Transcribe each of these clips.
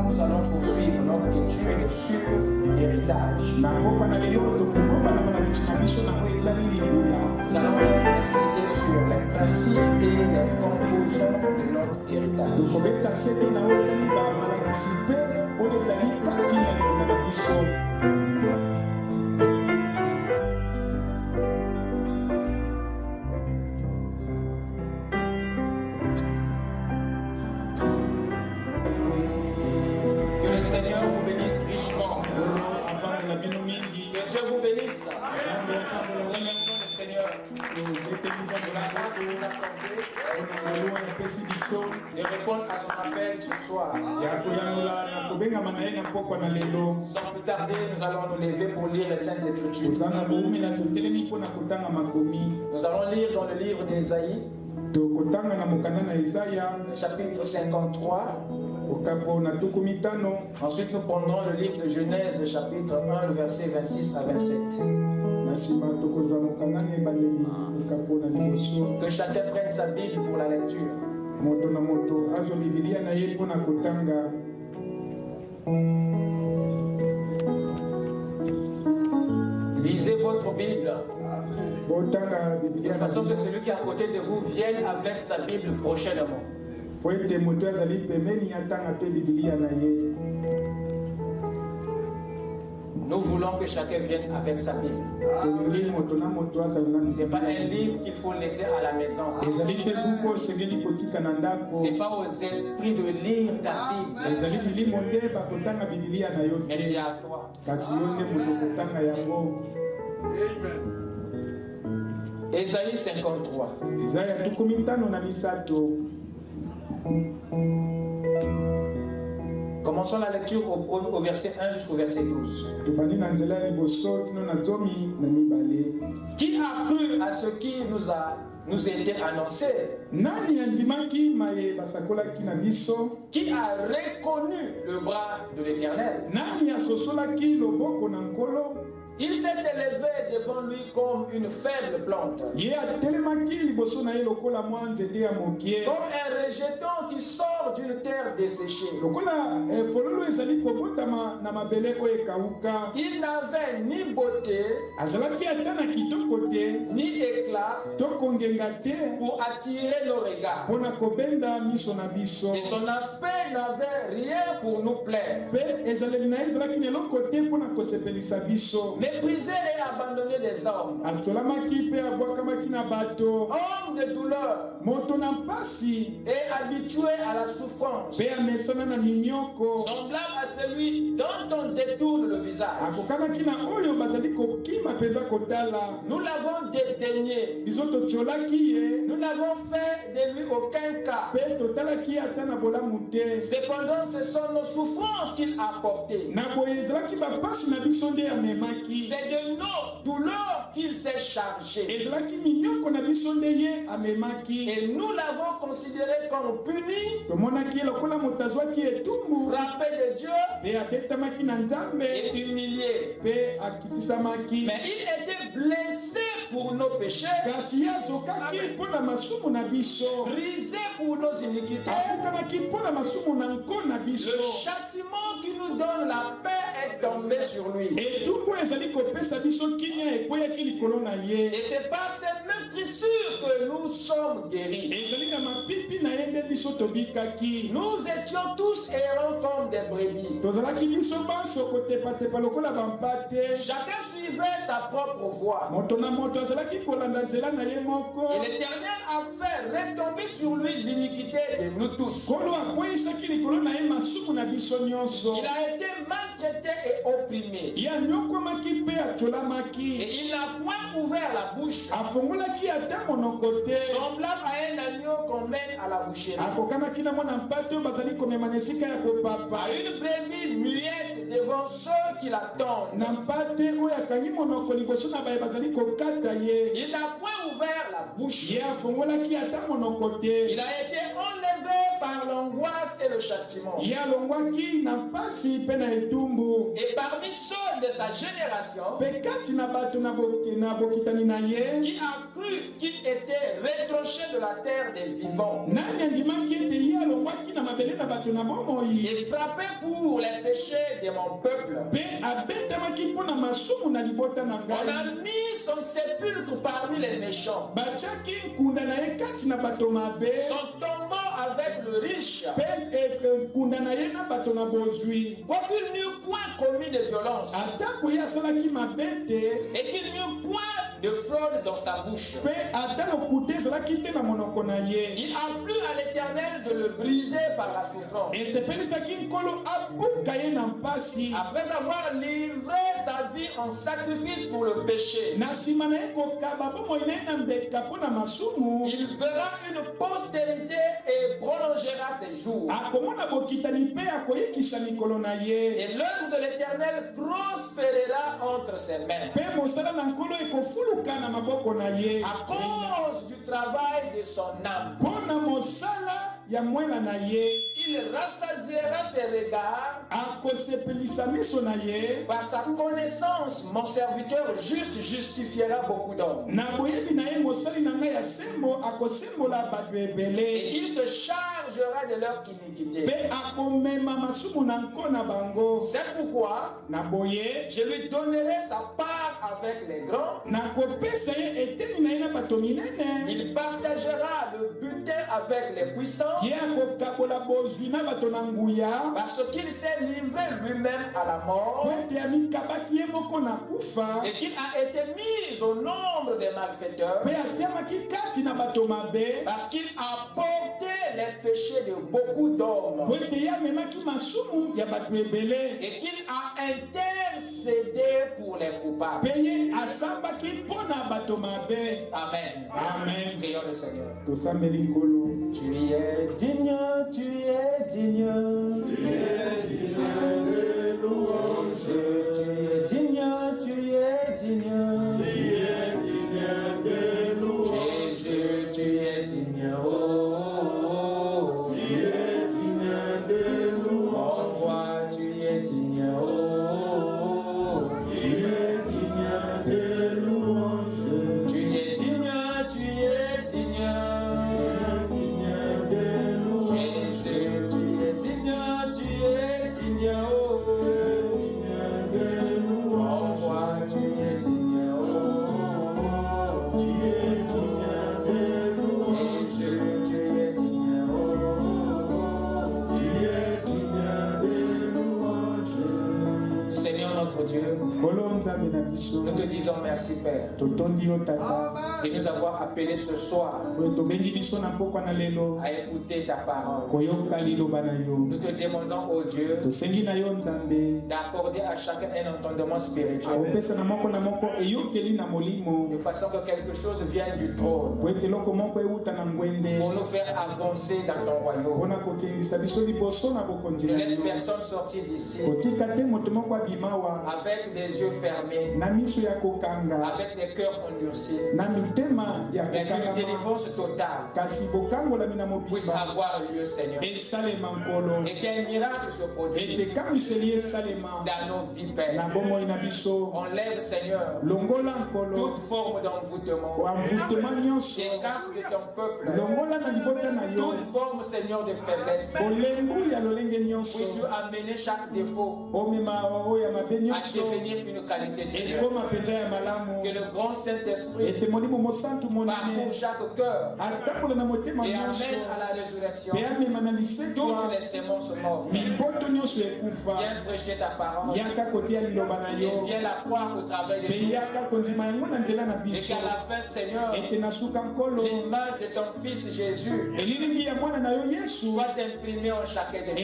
Nous allons poursuivre notre étude sur l'héritage. Nous allons insister sur les principes et les conclusions de notre héritage. De répondre à son appel ce soir. Sans plus tarder, nous allons nous lever pour lire les Saintes Écritures. Nous allons lire dans le livre d'Ésaïe, chapitre 53. Ensuite, nous prendrons le livre de Genèse, chapitre 1, le verset 26 à 27. Que chacun prenne sa Bible pour la lecture. Lisez votre Bible de façon que celui qui est à côté de vous vienne avec sa Bible prochainement. Nous voulons que chacun vienne avec sa Bible. Ce n'est pas un livre qu'il faut laisser à la maison. Ce n'est pas aux esprits de lire ta Bible. Mais c'est à toi. Ésaïe 53. Commençons la lecture au verset 1 jusqu'au verset 12. Qui a cru à ce qui nous a été annoncé? Qui a reconnu le bras de l'Éternel? Il s'est élevé devant lui comme une faible plante, comme un rejeton qui sort d'une terre desséchée. Il n'avait ni beauté, ni éclat pour attirer nos regards, et son aspect n'avait rien pour nous plaire. Méprisé et abandonné des hommes, homme de douleur et habitué à la souffrance, semblable à celui dont on détourne le visage. Nous l'avons dédaigné, nous n'avons fait de lui aucun cas. Cependant, ce sont nos souffrances qu'il a portées. C'est de nos douleurs qu'il s'est chargé. Et nous l'avons considéré comme puni, frappé de Dieu et humilié. Mais il était blessé pour nos péchés, brisé pour nos iniquités. Le châtiment qui nous donne la paix est tombé sur lui. Et c'est par cette meurtrissure que nous sommes guéris. Nous étions tous errants comme des brebis. Chacun suivait sa propre voie. Et l'Éternel a fait retomber sur lui l'iniquité de nous tous. Il a été maltraité et opprimé. Et il n'a point ouvert la bouche, semblable à un agneau qu'on mène à la boucherie, à une brebis muette devant ceux qui l'attendent. Il n'a point ouvert la bouche. Il a été enlevé par l'angoisse et le châtiment. Et parmi ceux de sa génération, qui a cru qu'il était retranché de la terre des vivants et frappé pour les péchés de mon peuple, on a mis son sépulcre parmi les méchants, son tombeau avec le riche, quoiqu'il n'eût point commis de violence et qu'il n'eut point de fraude dans sa bouche. Il a plu à l'Éternel de le briser par la souffrance. Après avoir livré sa vie en sacrifice pour le péché, il verra une postérité et prolongera ses jours. Et l'œuvre de l'Éternel prospérera entre ses mains. À cause du travail de son âme, il rassasiera ses regards. Par sa connaissance, mon serviteur juste justifiera beaucoup d'hommes. Et il se chargera de leur iniquité. C'est pourquoi je lui donnerai sa part avec les grands. Il partagera le butin avec les puissants. Parce qu'il s'est livré lui-même à la mort et qu'il a été mis au nombre des malfaiteurs, parce qu'il a porté les péchés de beaucoup d'hommes et qu'il a intercédé pour les coupables. Amen. Amen. Prions le Seigneur. Tu es digne, tu es digne, tu es digne de louange. Tu es digne, tu es digne, tu es digne de louange. Jésus, tu es digne, oh, tu es digne de louange. Roi, tu es digne, oh, tu es digne de louange. Tu es digne, tu es digne. Dieu, nous te disons merci Père de nous avoir appelés ce soir à écouter ta parole. Nous te demandons, oh Dieu, d'accorder à chacun un entendement spirituel, de façon que quelque chose vienne du trône pour nous faire avancer dans ton royaume. Ne laisse personne sortir d'ici avec des yeux fermés, avec des cœurs endurcis, mais qu'une délivrance totale puisse avoir lieu, Seigneur, et qu'un miracle se produise dans nos vies, Père. Enlève, Seigneur, toute forme d'envoûtement, écarte de ton peuple toute forme, Seigneur, de faiblesse. Puisses-tu amener chaque défaut à devenir une qualité, Seigneur. Que le grand Saint-Esprit parcourt chaque cœur et amène à la résurrection toutes les semences mortes. Viens prêcher ta parole et viens la croire au travers de nous. Et qu'à la fin, Seigneur, l'image de ton Fils Jésus soit imprimée en chacun de nous.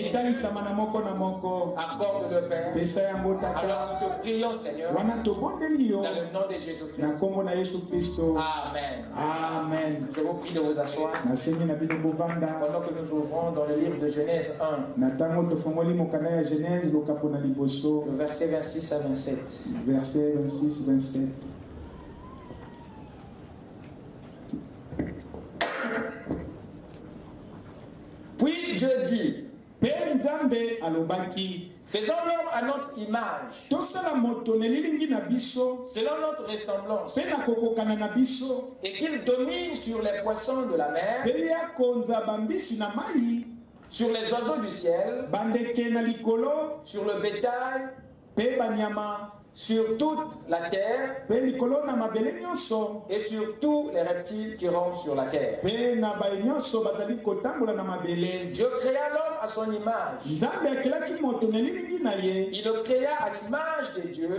Accorde-le, Père. Alors nous te prions, Seigneur, dans le nom de Jésus-Christ. Amen. Amen. Je vous prie de vous asseoir pendant que nous ouvrons dans le livre de Genèse 1, le verset 26 à 27. Verset 26-27. Puis Dieu dit, faisons l'homme à notre image, selon notre ressemblance, et qu'il domine sur les poissons de la mer, sur les oiseaux du ciel, sur le bétail, sur toute la terre et sur tous les reptiles qui rampent sur la terre. Dieu créa l'homme à son image. Il le créa à l'image de Dieu.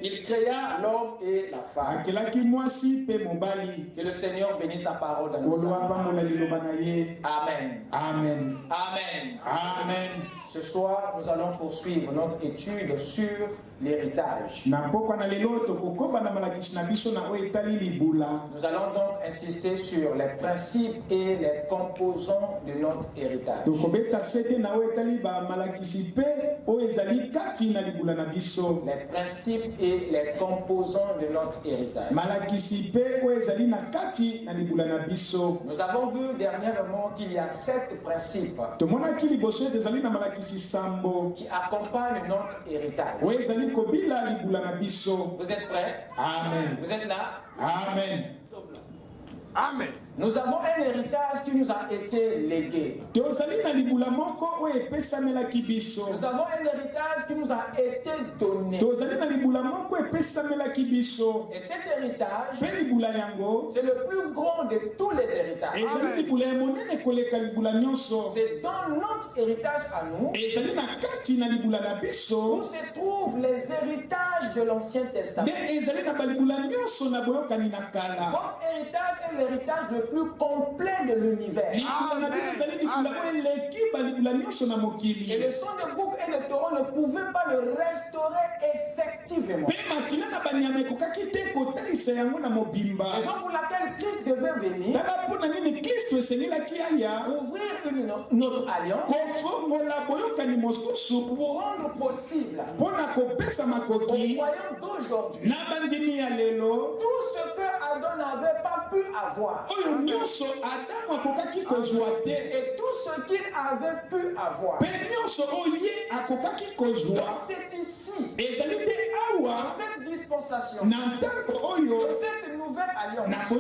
Il créa l'homme et la femme. Que le Seigneur bénisse sa parole dans nos âmes. Amen. Amen. Amen. Amen. Ce soir, nous allons poursuivre notre étude sur l'héritage. Nous allons donc insister sur les principes et les composants de notre héritage. Les principes et les composants de notre héritage. Nous avons vu dernièrement qu'il y a 7 principes qui accompagnent notre héritage. Vous êtes prêts? Amen. Vous êtes là? Amen. Amen. Nous avons un héritage qui nous a été légué. Nous avons un héritage qui nous a été donné. Et cet héritage, c'est le plus grand de tous les héritages. C'est dans notre héritage à nous où se trouvent les héritages de l'Ancien Testament. Votre héritage est l'héritage le plus complet de l'univers. Et le son de bouc et le taureau ne pouvaient pas le restaurer effectivement. Raison pour laquelle Christ devait venir ouvrir une autre alliance pour rendre possible au royaume d'aujourd'hui tout ce que Adam n'avait pas pu avoir. Et tout ce qu'il avait pu avoir. Donc c'est ici, dans cette dispensation, dans cette nouvelle alliance, où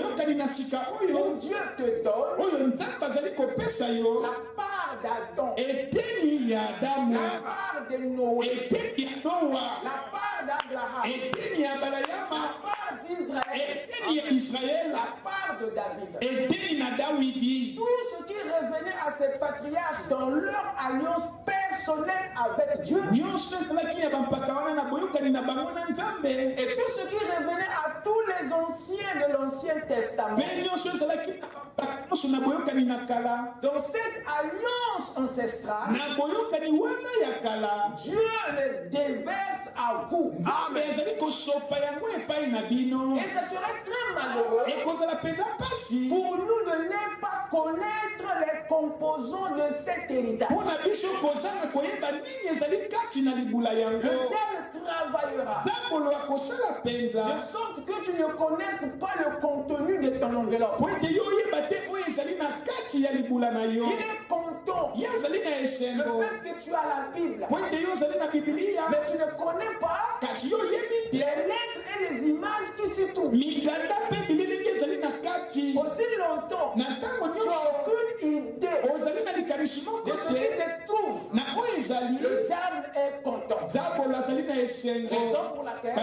Dieu te donne la part d'Adam, la part de Noé, la part d'Abraham, la part d'Israël, la part de David. Tout ce qui revenait à ces patriarches dans leur alliance personnelle avec Dieu, et tout ce qui revenait à tous les anciens de l'Ancien Testament, dans cette alliance ancestrale, Dieu le déverse à vous. Amen. Et ce serait très malheureux pour nous de ne pas connaître les composants de cet héritage. Le diable travaillera de sorte que tu ne connaisses pas le contenu de ton enveloppe. Il est content le fait que tu as la Bible, mais tu ne connais pas les lettres et les images qui s'y trouvent. Aussi longtemps, tu n'as aucune idée de ce qui se trouve. Le diable est content. Raison pour laquelle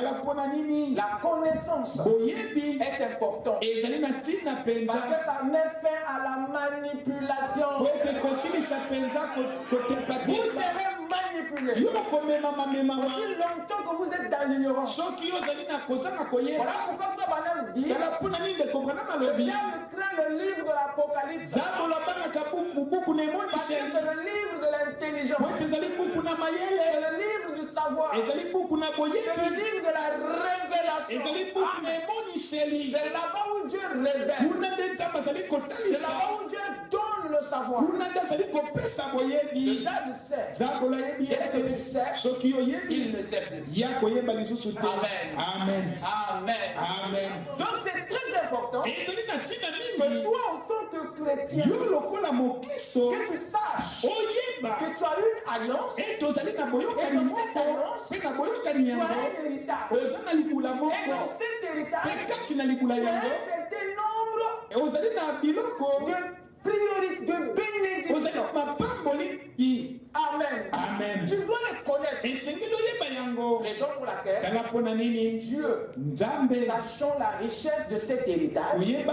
la connaissance est importante. Parce que ça met fin à la manipulation. Vous serez manipulé aussi longtemps que vous êtes dans l'ignorance. Voilà pourquoi Frère Branham dit le diable craint le livre de l'Apocalypse. Parce que c'est le livre de l'intelligence. C'est le livre du savoir. C'est le livre de la révélation. C'est là-bas où Dieu révèle. C'est là-bas où Dieu donne le savoir. Le diable sait. Dès que tu sais, il ne sait plus. Amen. Amen. Amen. Amen. Donc c'est très important que toi en tant que chrétien, chrétien, que tu saches que tu as une alliance, et dans cette alliance, tu as un héritage. Et dans cet héritage, tu as un certain nombre de priorités, de bénédictions. Amen. Amen. Tu dois les connaître. Raison pour laquelle Dieu, sachant la richesse de cet héritage, il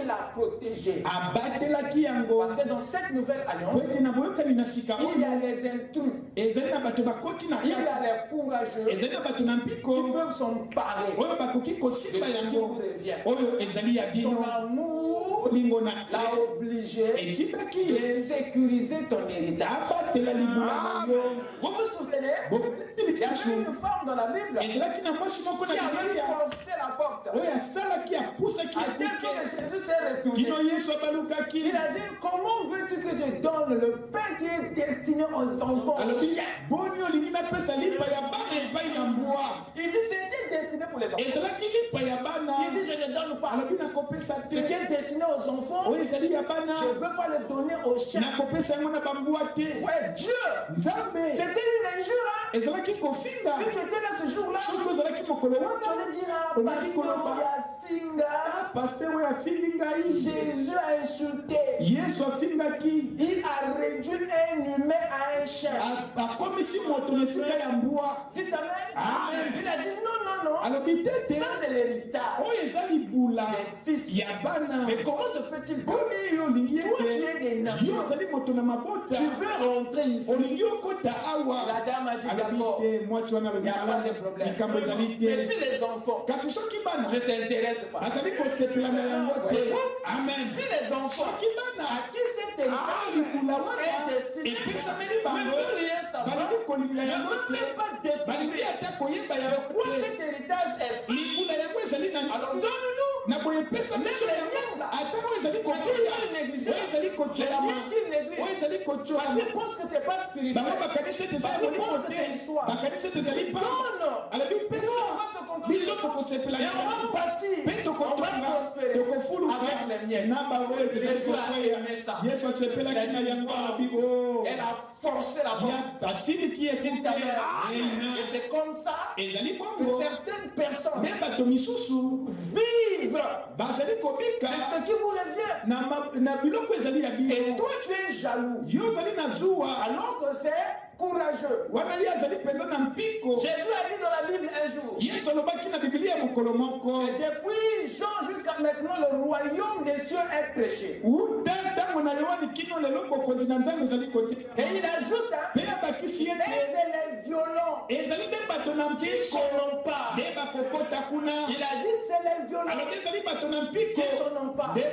l'a protégé. Parce que dans cette nouvelle alliance, il y a les intrus, il y a les courageux qui peuvent s'emparer de ce qui vous revient. Son amour l'a obligé de sécuriser ton héritage. Vous vous souvenez? Il y avait une femme dans la Bible qui avait forcé la porte. À tel que Jésus s'est retourné. Il a dit, comment veux-tu que je donne le pain qui est destiné aux enfants? Il dit, c'était destiné pour les enfants. Il dit, je ne donne pas. Ce qui est destiné aux enfants, je ne veux pas le donner aux chiens. Ouais, Dieu, c'était une injure. Si tu étais là ce jour-là, tu allais dire, Jésus a insulté. Il a réduit un humain à un chien. Dites amen. Il a dit non. Ça c'est l'héritage des fils. Mais comment se fait-il que toi tu es des nations, tu veux rentrer ici? La dame a dit d'accord, il n'y a pas de problème. Mais si les enfants ne s'intéressent pas, amen. Si les enfants à qui cet héritage est destiné, ne veulent rien savoir, ne veulent pas dépendre de quoi cet héritage est fait, alors donne-nous. Parce qu'ils pensent que c'est pas spirituel. Parce qu'ils pensent que c'est l'histoire. Non. Et on va partir. On va prospérer avec les miens. Elle a forcé la porte. Et c'est comme ça que certaines personnes vivent de ce qui vous revient. Et toi tu es jaloux alors que c'est courageux. Jésus a dit dans la Bible un jour, et depuis Jean jusqu'à maintenant le royaume des cieux est prêché. Et il ajoute, et c'est les violents qui s'en emparent. Il a dit c'est les violents qui s'en emparent. Les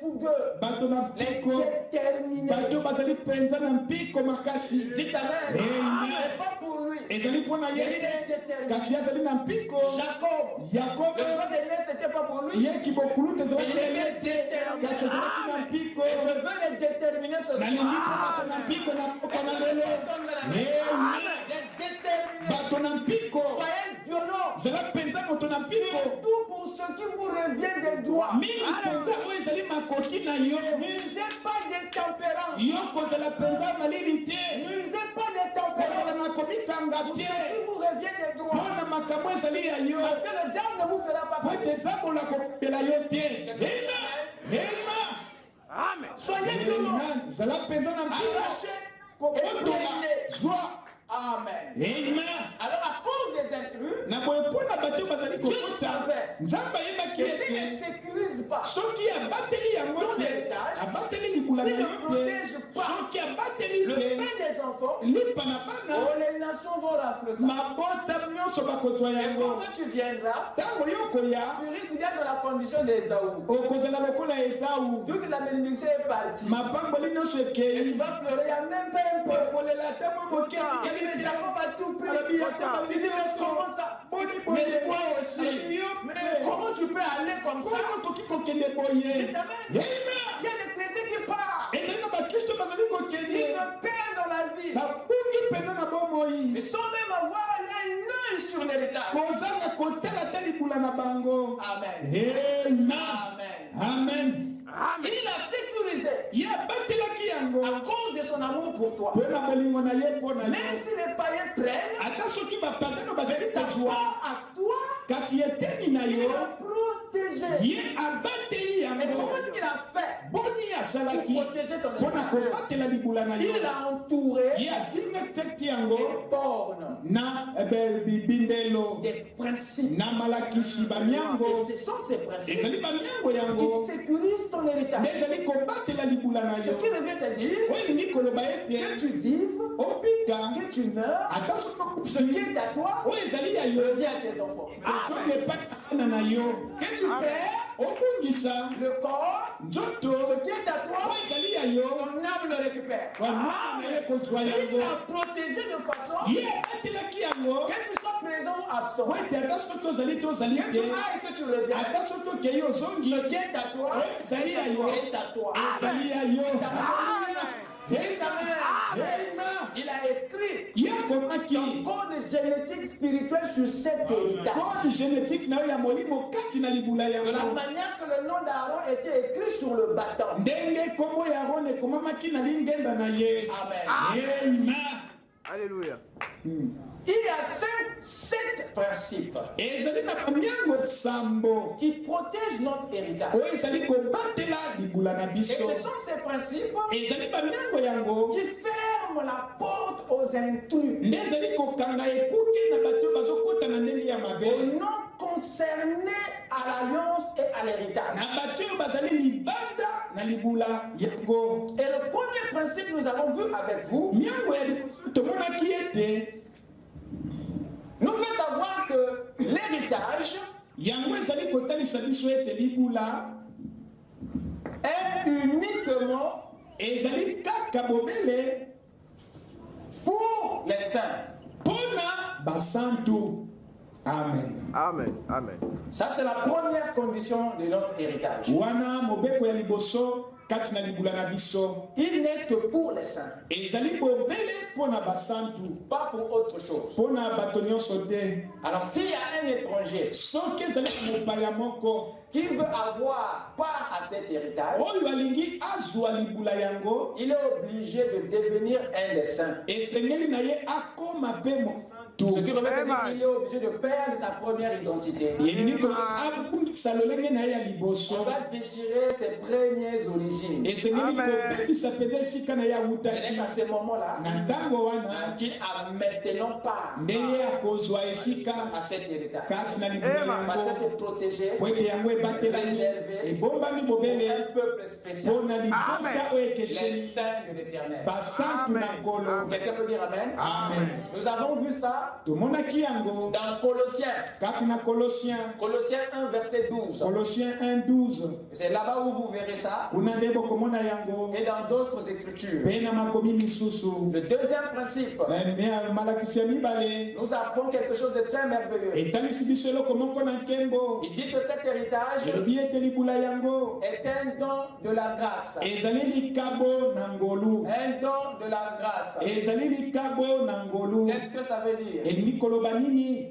fougueux, les déterminés. Dites amen. C'est pas pour lui. Il est déterminé. Jacob, le droit d'aimer, c'était pas pour lui. Il était déterminé. Et je veux les déterminer ce soir. Soyez violents. Surtout pour ceux qui vous reviennent des droits. N'usez pas de tempérance. N'usez pas de tempérance. Pour ceux qui vous reviennent des droits. Parce que le diable ne vous fera pas Amen. Soyez violents. Arrachez. Amen. Alors à cause des intrus, Dieu savait que s'il ne sécurise pas ton héritage, s'il ne protège pas le pain des enfants, les nations vont rafler ça. Et quand tu viendras, tu risques d'être dans la condition d'Ésaü. Toute la bénédiction est partie. Et tu vas pleurer, il n'y a même pas un peu. Jacob a tout pris. Il dit, mais comment ça? Mais toi aussi. Mais comment tu peux aller comme ça? Il y a des chrétiens qui partent. Ils se perdent dans la vie. Ils sont même avoir un œil sur l'héritage. Amen. pour toi. Même si les païens prennent, à toi, il a protégé. Et comment est-ce qu'il a fait pour protéger ton ennemi? Il l'a entouré des bornes, des principes. Et ce sont ces principes qui sécurisent ton héritage. Ce qui revient te dire que tu vives, que tu meurs, ce qui est à toi revient à tes enfants. Que tu perds le corps, ce qui est à toi, ton âme le récupère. Il l'a protégé de façon que tu sois présent ou absent. Que tu ailles et que tu reviennes. Ce qui est à toi est à toi. Il a écrit un code génétique spirituel sur cet héritage. De la manière que le nom d'Aaron était écrit sur le bâton. Amen. Alléluia. Il y a 7 principes qui protègent notre héritage. Et ce sont ces principes qui ferment la porte aux intrus, aux non concernés à l'alliance et à l'héritage. Et le premier principe que nous avons vu avec vous nous fait savoir que l'héritage est uniquement pour les saints. Amen. Amen. Amen. Ça, c'est la première condition de notre héritage. Il n'est que pour les saints. Pas pour autre chose. Alors, s'il y a un étranger qui veut avoir part à cet héritage, il est obligé de devenir un des saints. Ce qui remet à dire qu'il est obligé de perdre sa première identité. On va déchirer ses premières origines. Ce n'est qu'à ce moment-là qu'il a maintenant part à cet héritage. Parce que c'est protégé, réservé pour un peuple spécial. Les saints de l'Éternel. Quelqu'un peut dire Amen? Amen. Nous avons vu ça dans Colossiens 1 verset 12. C'est là-bas où vous verrez ça. Et dans d'autres écritures. Le deuxième principe, nous apprenons quelque chose de très merveilleux. Il dit que cet héritage est un don de la grâce. Un don de la grâce. Qu'est-ce que ça veut dire?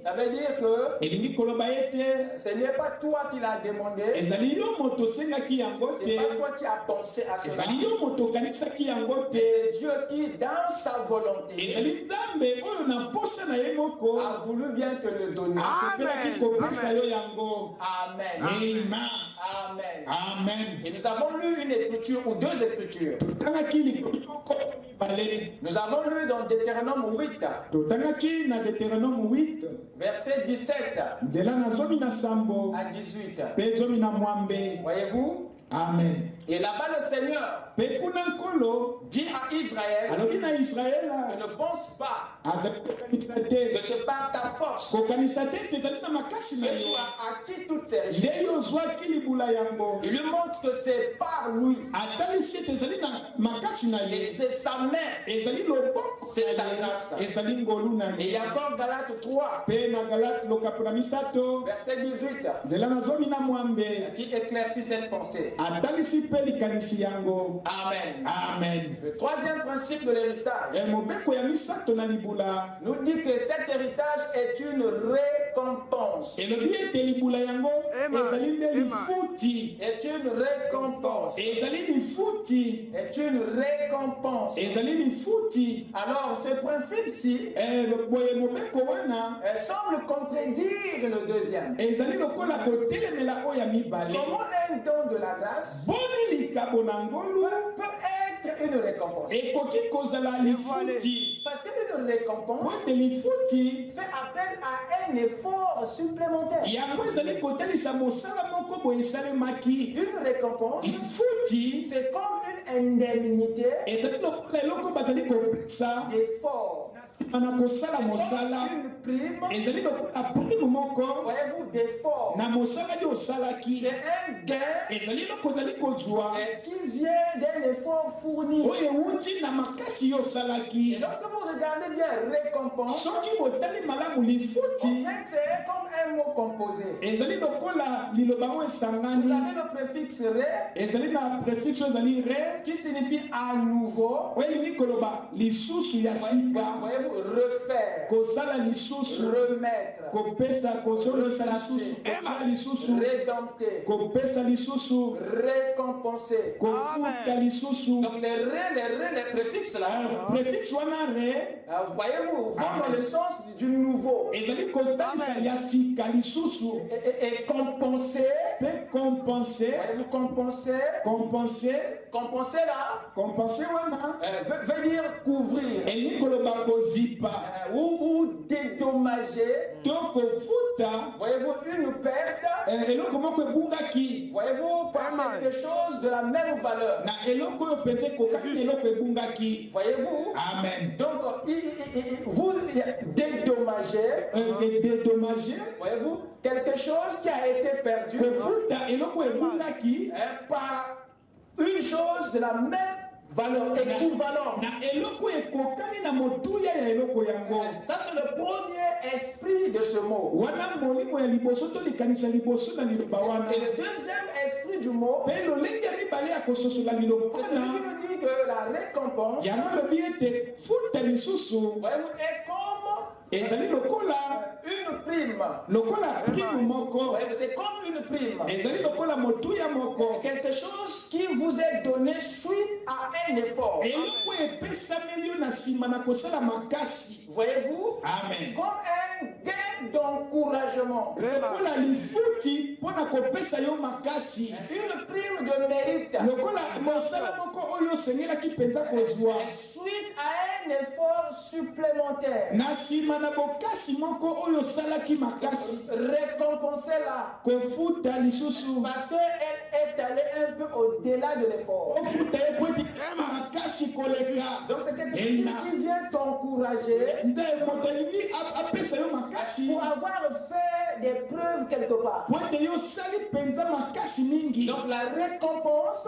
Ça veut dire que ce n'est pas toi qui l'as demandé. C'est pas toi qui as pensé à cela. C'est Dieu qui, dans sa volonté, a voulu bien te le donner. Amen. Et nous avons lu une écriture ou deux écritures. Nous avons lu dans Deutéronome 8. Verset 17 à 18. Voyez-vous? Amen. Et là-bas, le Seigneur dit à Israël ne pense pas que c'est par ta force que tu as acquis toutes ces richesses. Il lui montre que c'est par lui. Et c'est sa main. C'est sa grâce. Et il y a encore Galates 3. Verset 18. Qui éclaircit cette pensée. Amen. Le troisième principe de l'héritage nous dit que cet héritage est une récompense. est une récompense. Est une récompense. Alors ce principe-ci semble contredire le deuxième. Comment un don de la grâce peut être une récompense? Parce qu'une récompense fait appel à un effort supplémentaire. Une récompense, c'est comme une indemnité d'effort. Une prime, voyez-vous, d'effort. C'est un gain qui vient d'un effort fourni. Et lorsque vous regardez bien récompense, en fait, c'est comme un mot composé. Vous avez le préfixe ré qui signifie à nouveau. Voyez-vous, refaire, remettre, rédempter, récompenser. Donc les préfixes là, voyez-vous, vont dans le sens du nouveau. Et compenser, voyez-vous, compenser là, veut dire couvrir. Ou dédommager. Voyez-vous, une perte. Voyez-vous, par quelque chose de la même valeur. Voyez-vous. Amen. Donc, vous dédommagez. Voyez-vous, quelque chose qui a été perdu par une chose de la même valeur équivalente. Ça, c'est le premier esprit de ce mot. Et le deuxième esprit du mot, c'est celui qui nous dit que la récompense, voyez-vous, est comme une prime. C'est comme une prime. Quelque chose qui vous est donné suite à un effort. Voyez-vous? Amen. Comme un gain d'encouragement. Une prime de mérite. Suite à un effort supplémentaire. Récompensez-la. Parce qu'elle est allée un peu au-delà de l'effort. Donc c'est quelque chose qui vient t'encourager pour avoir fait des preuves quelque part. Donc la récompense,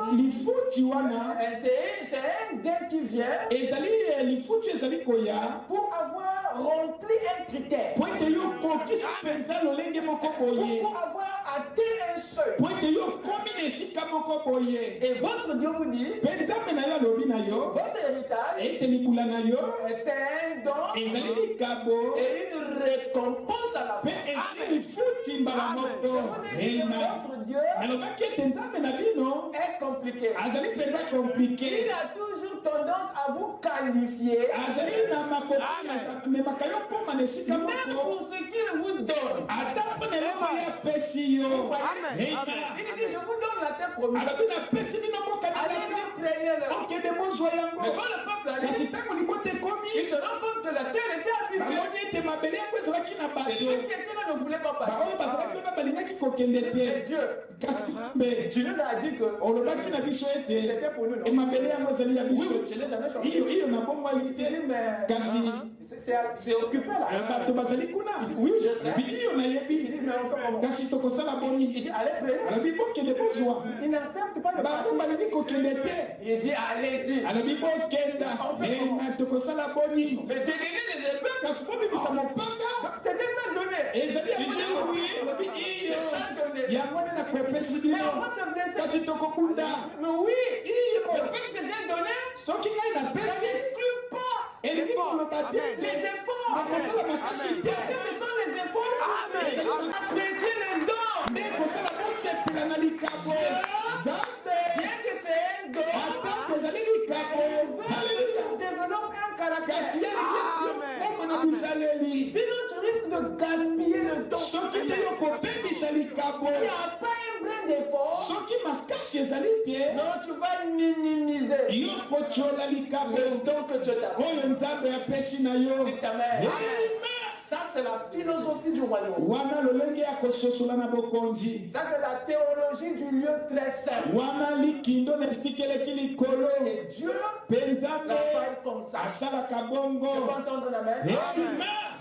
c'est un gain qui vient pour avoir rempli un critère, pour avoir atteint un seuil. Et votre Dieu vous dit, votre héritage, c'est un don et une récompense à la fin. Votre Dieu est compliqué. Il a toujours tendance à vous qualifier, même pour ce qu'il vous donne. Il dit, je vous donne la terre promise. Allez-y, prenez-le. Mais quand le peuple arrive, il se rend compte que la terre était abîmée. Et ceux qui étaient là ne voulaient pas partir. Mais Dieu nous a dit que c'était pour nous. Oui, je n'ai jamais changé. C'est occupé là. Oui, je sais. Il dit, allez prier. Il n'accepte pas le parti. Il dit, allez-y. Mais dégainer les épées, c'était ça donné. Il dit, oui, c'est ça donné. Mais on va se blesser. Mais oui, le fait que j'ai donné, ça n'exclut pas les efforts. Parce que ce sont les efforts. Apprécier les dons. d'efforts, non, tu vas minimiser le don que Dieu t'a fait. Amen. Ça, c'est la philosophie du royaume. Ça, c'est la théologie du lieu très saint. Et Dieu travaille comme ça. Tu peux entendre l'amen?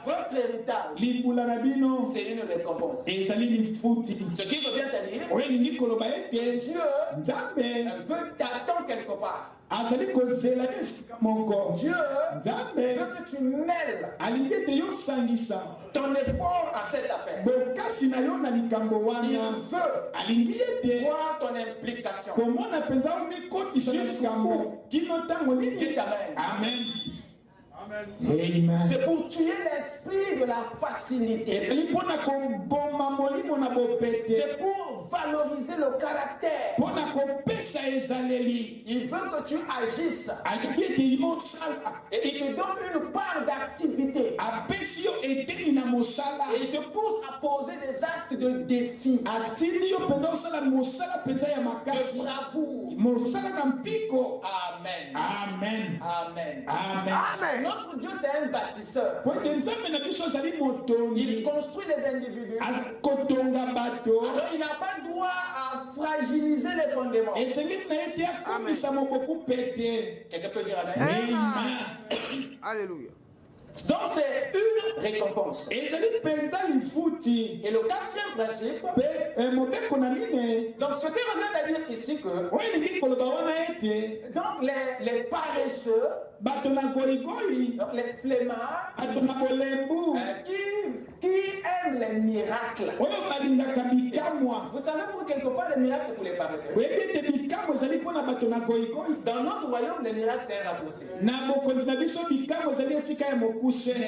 Votre héritage, c'est une récompense. Ce qui veut bien te dire, Dieu veut t'attendre quelque part. Dieu veut que tu mêles ton effort à cette affaire. Il veut voir ton implication. Amen. C'est pour tuer l'esprit de la facilité. C'est pour valoriser le caractère. Il veut que tu agisses. Et il te donne une part d'activité. Et il te pousse à poser des actes de défi, de bravoure. Amen. Amen. Amen. Amen. Notre Dieu, c'est un bâtisseur. Il construit les individus. Alors, il n'a pas droit à fragiliser les fondements. Quelqu'un peut dire amen? Alléluia. Donc, c'est une récompense. Et le quatrième principe, donc ce qui revient à dire ici que donc les paresseux, donc les flemmards, qui aiment les miracles. Vous savez pour quelque part les miracles c'est pour les paresseux. Dans notre royaume les miracles c'est un raccourci. Mais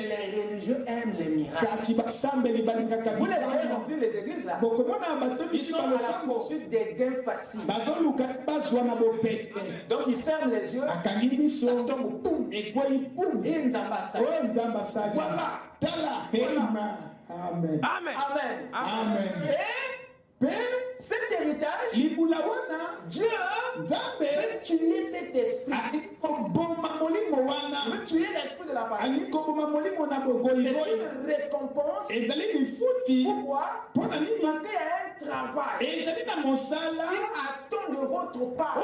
les religieux aiment les miracles. Vous les voyez non plus les églises là. Ils sont à la poursuite des gains faciles. Donc ils ferment les yeux. Ça tombe boum. Et ils ambassent. Voilà. Amen. Amen. Amen. Amen. Et cet héritage, Dieu veut tuer cet esprit. Veut tuer l'esprit de la parole. C'est une récompense. Pourquoi? Parce qu'il y a un travail qui attend de votre part.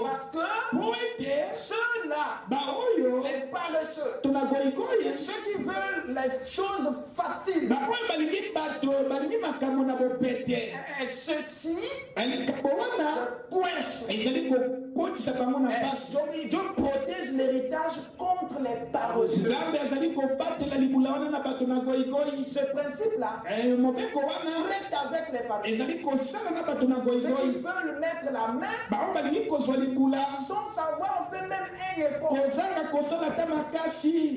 Parce que ceux-là, les paresseux, ceux qui veulent les choses faciles, ceux-ci coincent. Donc Dieu protège l'héritage contre les paresseux. Ce principe-là traite avec les paresseux. Ceux qui veulent mettre la main sans savoir, on fait même un effort.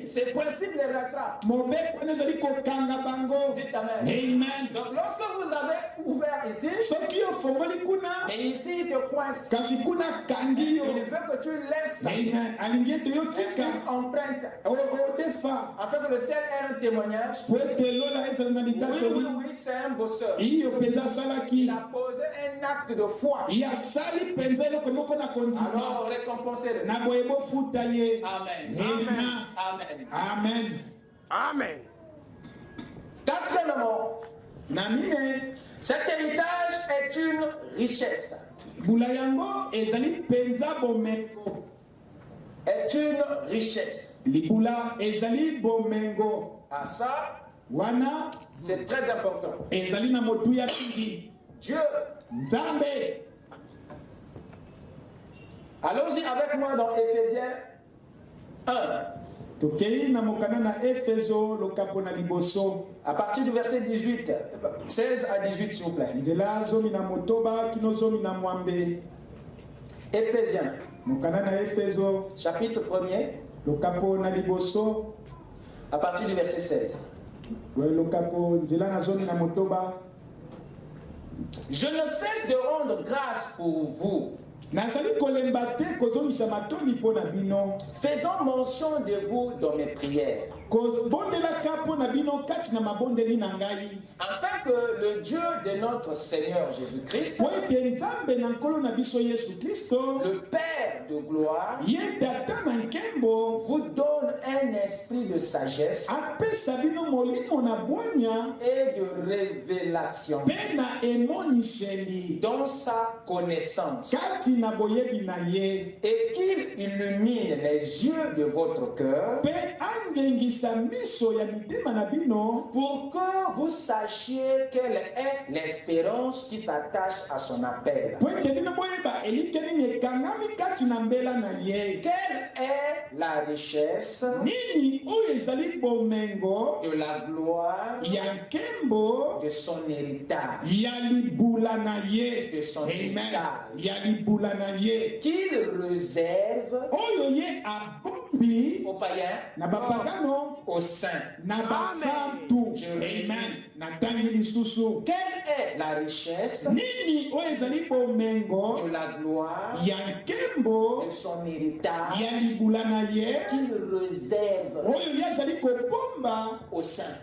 Ces principes les rattrapent. Dites amen. Amen. Donc lorsque vous avez ouvert ici, et ici il te coince, il veut que tu laisses une empreinte afin que le ciel ait un témoignage. Oui, c'est un bosseur. Il a posé un acte de foi. Alors récompensez-le. Amen. Amen. Amen. Amen. Quatrièmement, cet héritage est une richesse. Est une richesse. Ah ça, c'est très important. Dieu. Allons-y avec moi dans Éphésiens 1. À partir du verset 18, 16 à 18 s'il vous plaît. Éphésiens, chapitre 1er, à partir du verset 16. Je ne cesse de rendre grâce pour vous Faisons mention de vous dans mes prières. Afin que le Dieu de notre Seigneur Jésus-Christ, le Père de gloire, vous donne un esprit de sagesse et de révélation dans sa connaissance, et qu'il illumine les yeux de votre cœur pour que vous sachiez quelle est l'espérance qui s'attache à son appel. Quelle est la richesse de la gloire de son héritage, de son héritage, qu'il réserve aux païens, aux saints. Amen. Quelle est la richesse de la gloire de son héritage qu'il réserve aux saints?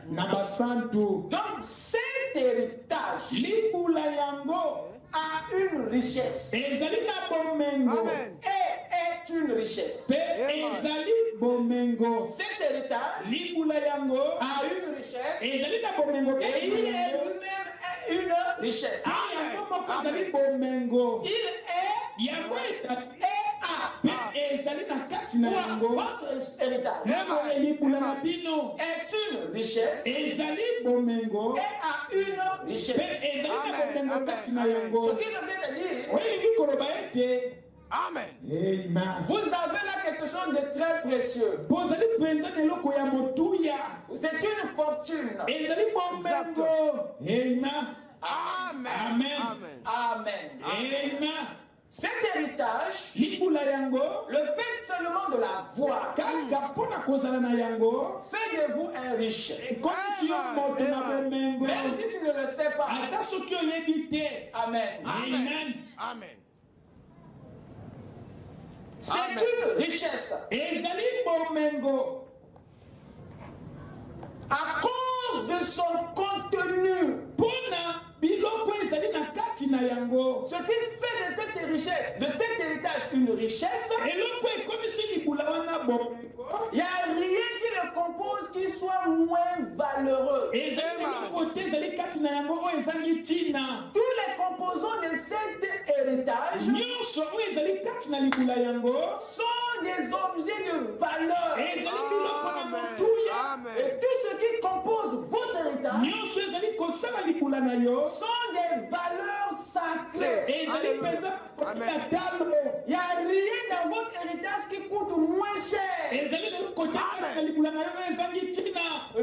Donc cet héritage a une richesse. Amen. Est une richesse. Cet héritage a une richesse et il est lui-même une richesse. Il est votre héritage est une richesse et a une richesse. Ce qui veut dire, amen. Vous avez là quelque chose de très précieux. C'est une fortune. Amen. Cet héritage, le fait seulement de la voir, fait de vous un riche. Même si tu ne le sais pas. Amen. C'est une richesse. À cause de son contenu. Ce qui fait de cette richesse, de cet héritage une richesse, il n'y a rien qui le compose qui soit moins valeureux. Tous les composants de cet héritage sont des objets de valeur. Et tout ce qui compose votre héritage sont des valeurs sacrées. Il n'y a rien dans votre héritage qui coûte moins cher.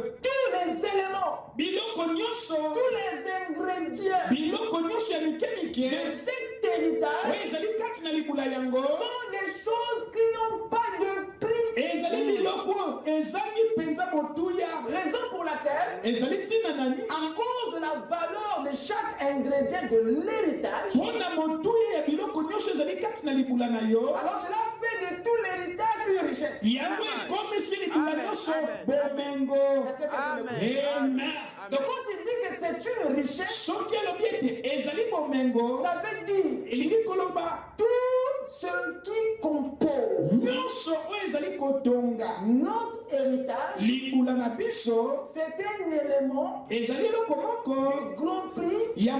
Tous les éléments, tous les ingrédients de cet héritage sont des choses qui n'ont pas de prix. Raison pour laquelle, à cause de la valeur de chaque ingrédient de l'héritage, alors cela fait de tout l'héritage une richesse. Donc quand il dit que c'est une richesse, ça veut dire tout ce qui compose notre héritage, c'est un élément de grand prix, qui n'a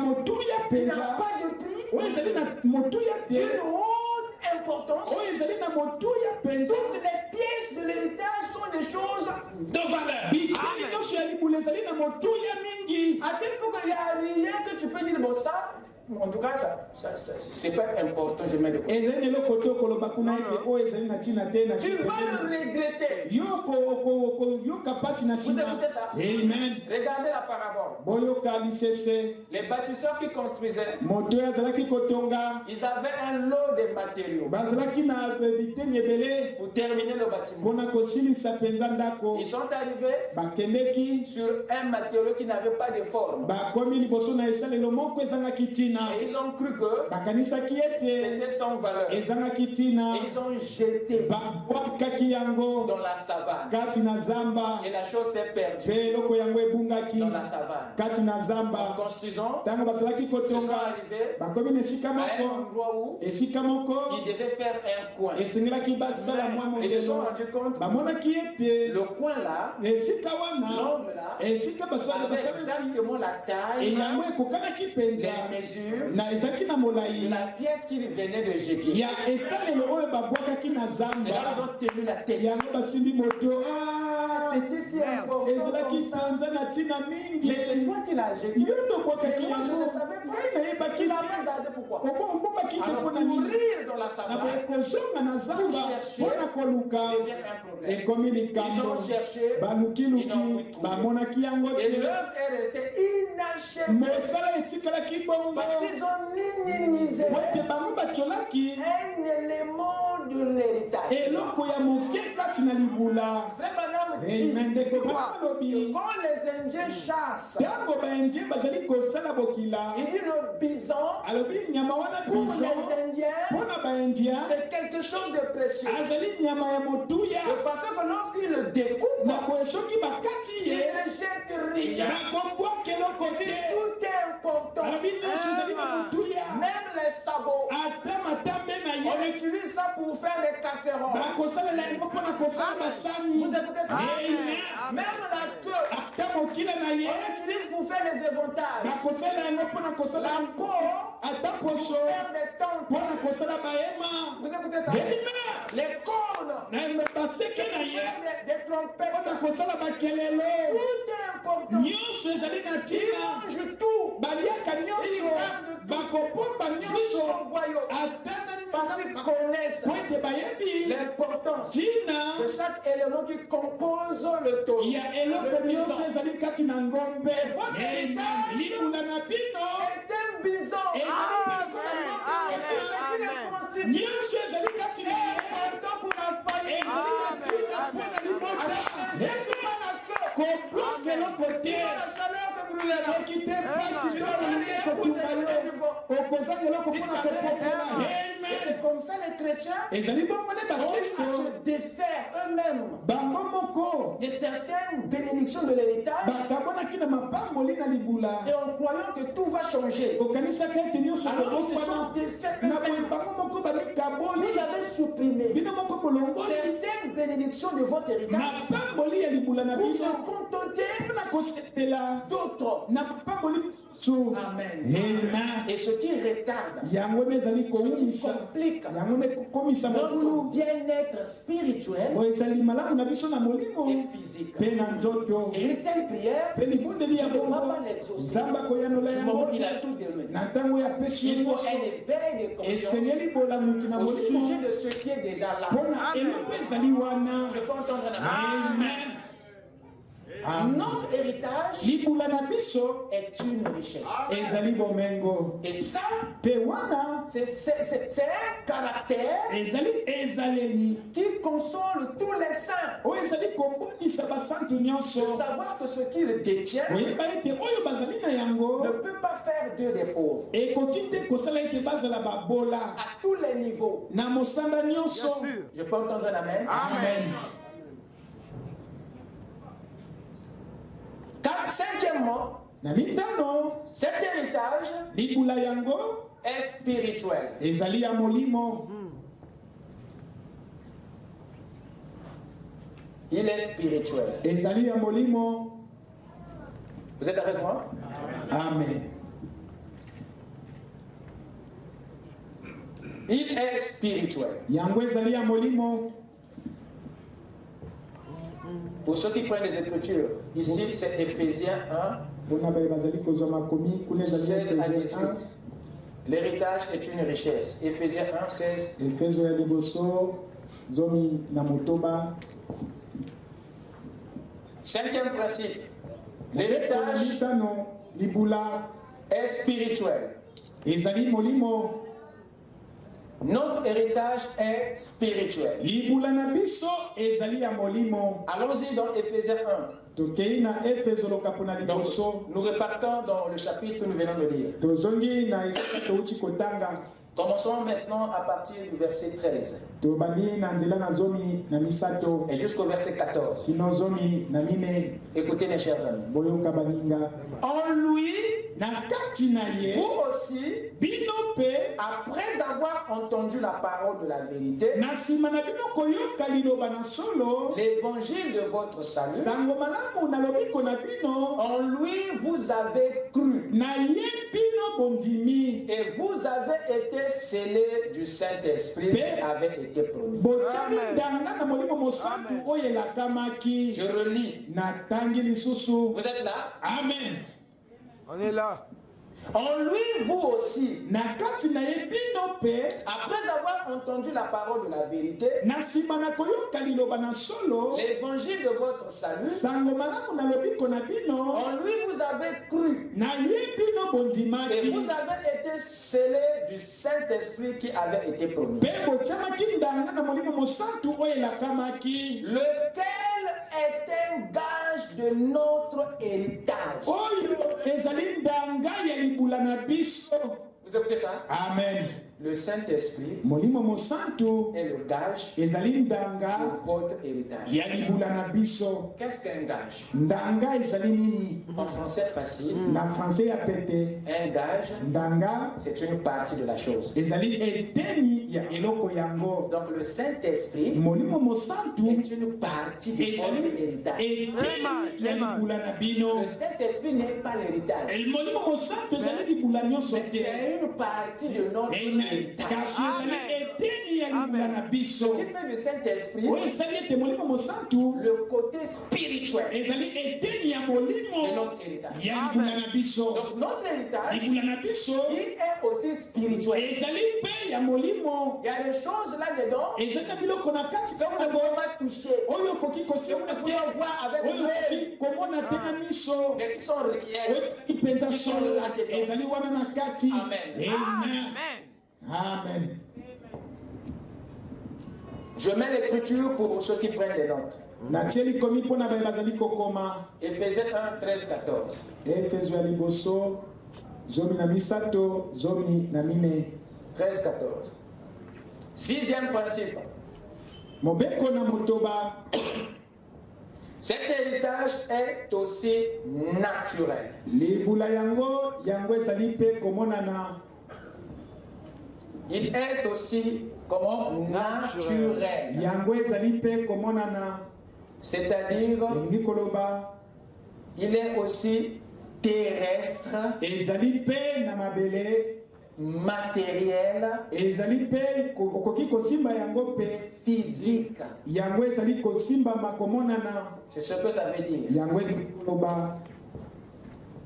pas de prix, d'une haute importance. Toutes les pièces de l'héritage sont des choses de valeur. À tel point qu'il n'y a rien que tu peux dire, bon ça, en tout cas, c'est pas important, je mets de côté. Tu vas le regretter. Vous écoutez ça? Amen. Regardez la parabole. Les bâtisseurs qui construisaient, ils avaient un lot de matériaux pour terminer le bâtiment. Ils sont arrivés sur un matériau qui n'avait pas de forme. Et ils ont cru que c'était sans valeur. Et ils ont jeté dans la savane. Et la chose s'est perdue dans la savane. En construisant, ils sont arrivés à un endroit où ils devaient faire un coin. Et ils se sont rendus compte que le coin là, l'angle là, avait exactement la taille, les mesures de la pièce qu'ils venaient de jeter. C'est là qu'ils ont tenu la tête. C'était si important comme ça. Mais c'est toi qui l'as jeté. Moi, je ne savais pas. Tu l'avais gardé pourquoi? Alors, courir dans la savane pour chercher devient un problème. Ils ont cherché, ils n'ont pu trouver. Et l'œuvre est restée inachevée. Parce qu'ils ont minimisé un élément de l'héritage. Frère Branham dit que quand les Indiens chassent, il dit le bison, pour les Indiens, c'est quelque chose de précieux. De façon que lorsqu'ils le découpent, ils ne jettent rien. Tout est important. Même les sabots, on utilise ça pour faire des casseroles. Vous écoutez ça? Même la queue, on utilise pour faire des éventails. La peau, pour faire des tentes. Vous écoutez ça? Les cornes, des trompettes. Tout est important. Ils mangent tout. Ils parce qu'ils connaissent l'importance de chaque élément qui compose le taureau. Votre héritage est un bison. Et ce qui le constitue est important pour la famille. C'est comme ça les chrétiens ont à se défaire eux-mêmes de certaines bénédictions de l'héritage et en croyant que tout va changer. Alors ils se sont défaits eux-mêmes. Vous avez supprimé certaines bénédictions de votre héritage pour se contenter d'autres. Amen. Et ce qui retarde, ce qui complique notre bien-être spirituel et physique. Et une telle prière, tu ne vas pas l'exaucer. Du moment qu'il a tout donné. Il faut un éveil de conscience au sujet de ce qui est déjà là. Je peux entendre un amen. Notre héritage est une richesse. Et ça, c'est un caractère qui console tous les saints. De savoir que ce qu'ils détiennent ne peut pas faire d'eux des pauvres. À tous les niveaux. Je peux entendre un amen. Amen. Cinquièmement, cet héritage est spirituel. Il est spirituel. Vous êtes avec moi? Amen. Il est spirituel. Pour ceux qui prennent les Écritures, ici c'est Éphésiens 1, 16 à 18. L'héritage est une richesse. Éphésiens 1, 16. Cinquième principe. L'héritage est spirituel. Notre héritage est spirituel. Allons-y dans Éphésiens 1. Donc, nous repartons dans le chapitre que nous venons de lire. Commençons maintenant à partir du verset 13 et jusqu'au verset 14. Écoutez mes chers amis. En lui, vous aussi, après avoir entendu la parole de la vérité, l'évangile de votre salut, en lui vous avez cru et vous avez été scellés du Saint-Esprit qui avait été promis. Je relis. Vous êtes là? Amen. On est là. En lui, vous aussi, après avoir entendu la parole de la vérité, l'évangile de votre salut, en lui vous avez cru et vous avez été scellés du Saint-Esprit qui avait été promis, lequel est un gage de notre héritage. Vous écoutez ça? Amen. Le Saint-Esprit est le gage de votre héritage. Qu'est-ce qu'un gage? En français facile, un gage, c'est une partie de la chose. Donc le Saint-Esprit est une partie de votre héritage. Le Saint-Esprit n'est pas l'héritage. C'est une partie de notre héritage. Ce qui fait du Saint-Esprit le côté spirituel de notre héritage. Donc notre héritage, il est aussi spirituel. Il y a des choses là-dedans que vous ne pouvez pas toucher, que vous ne pouvez voir avec vous, mais qui sont réels, qui sont là-dedans. Amen. Amen. Je mets l'écriture pour ceux qui prennent des notes. Éphésiens 1, 13, 14. 13, 14. Sixième principe. Cet héritage est aussi naturel. Il est aussi naturel. C'est-à-dire, il est aussi terrestre, matériel, physique. C'est ce que ça veut dire.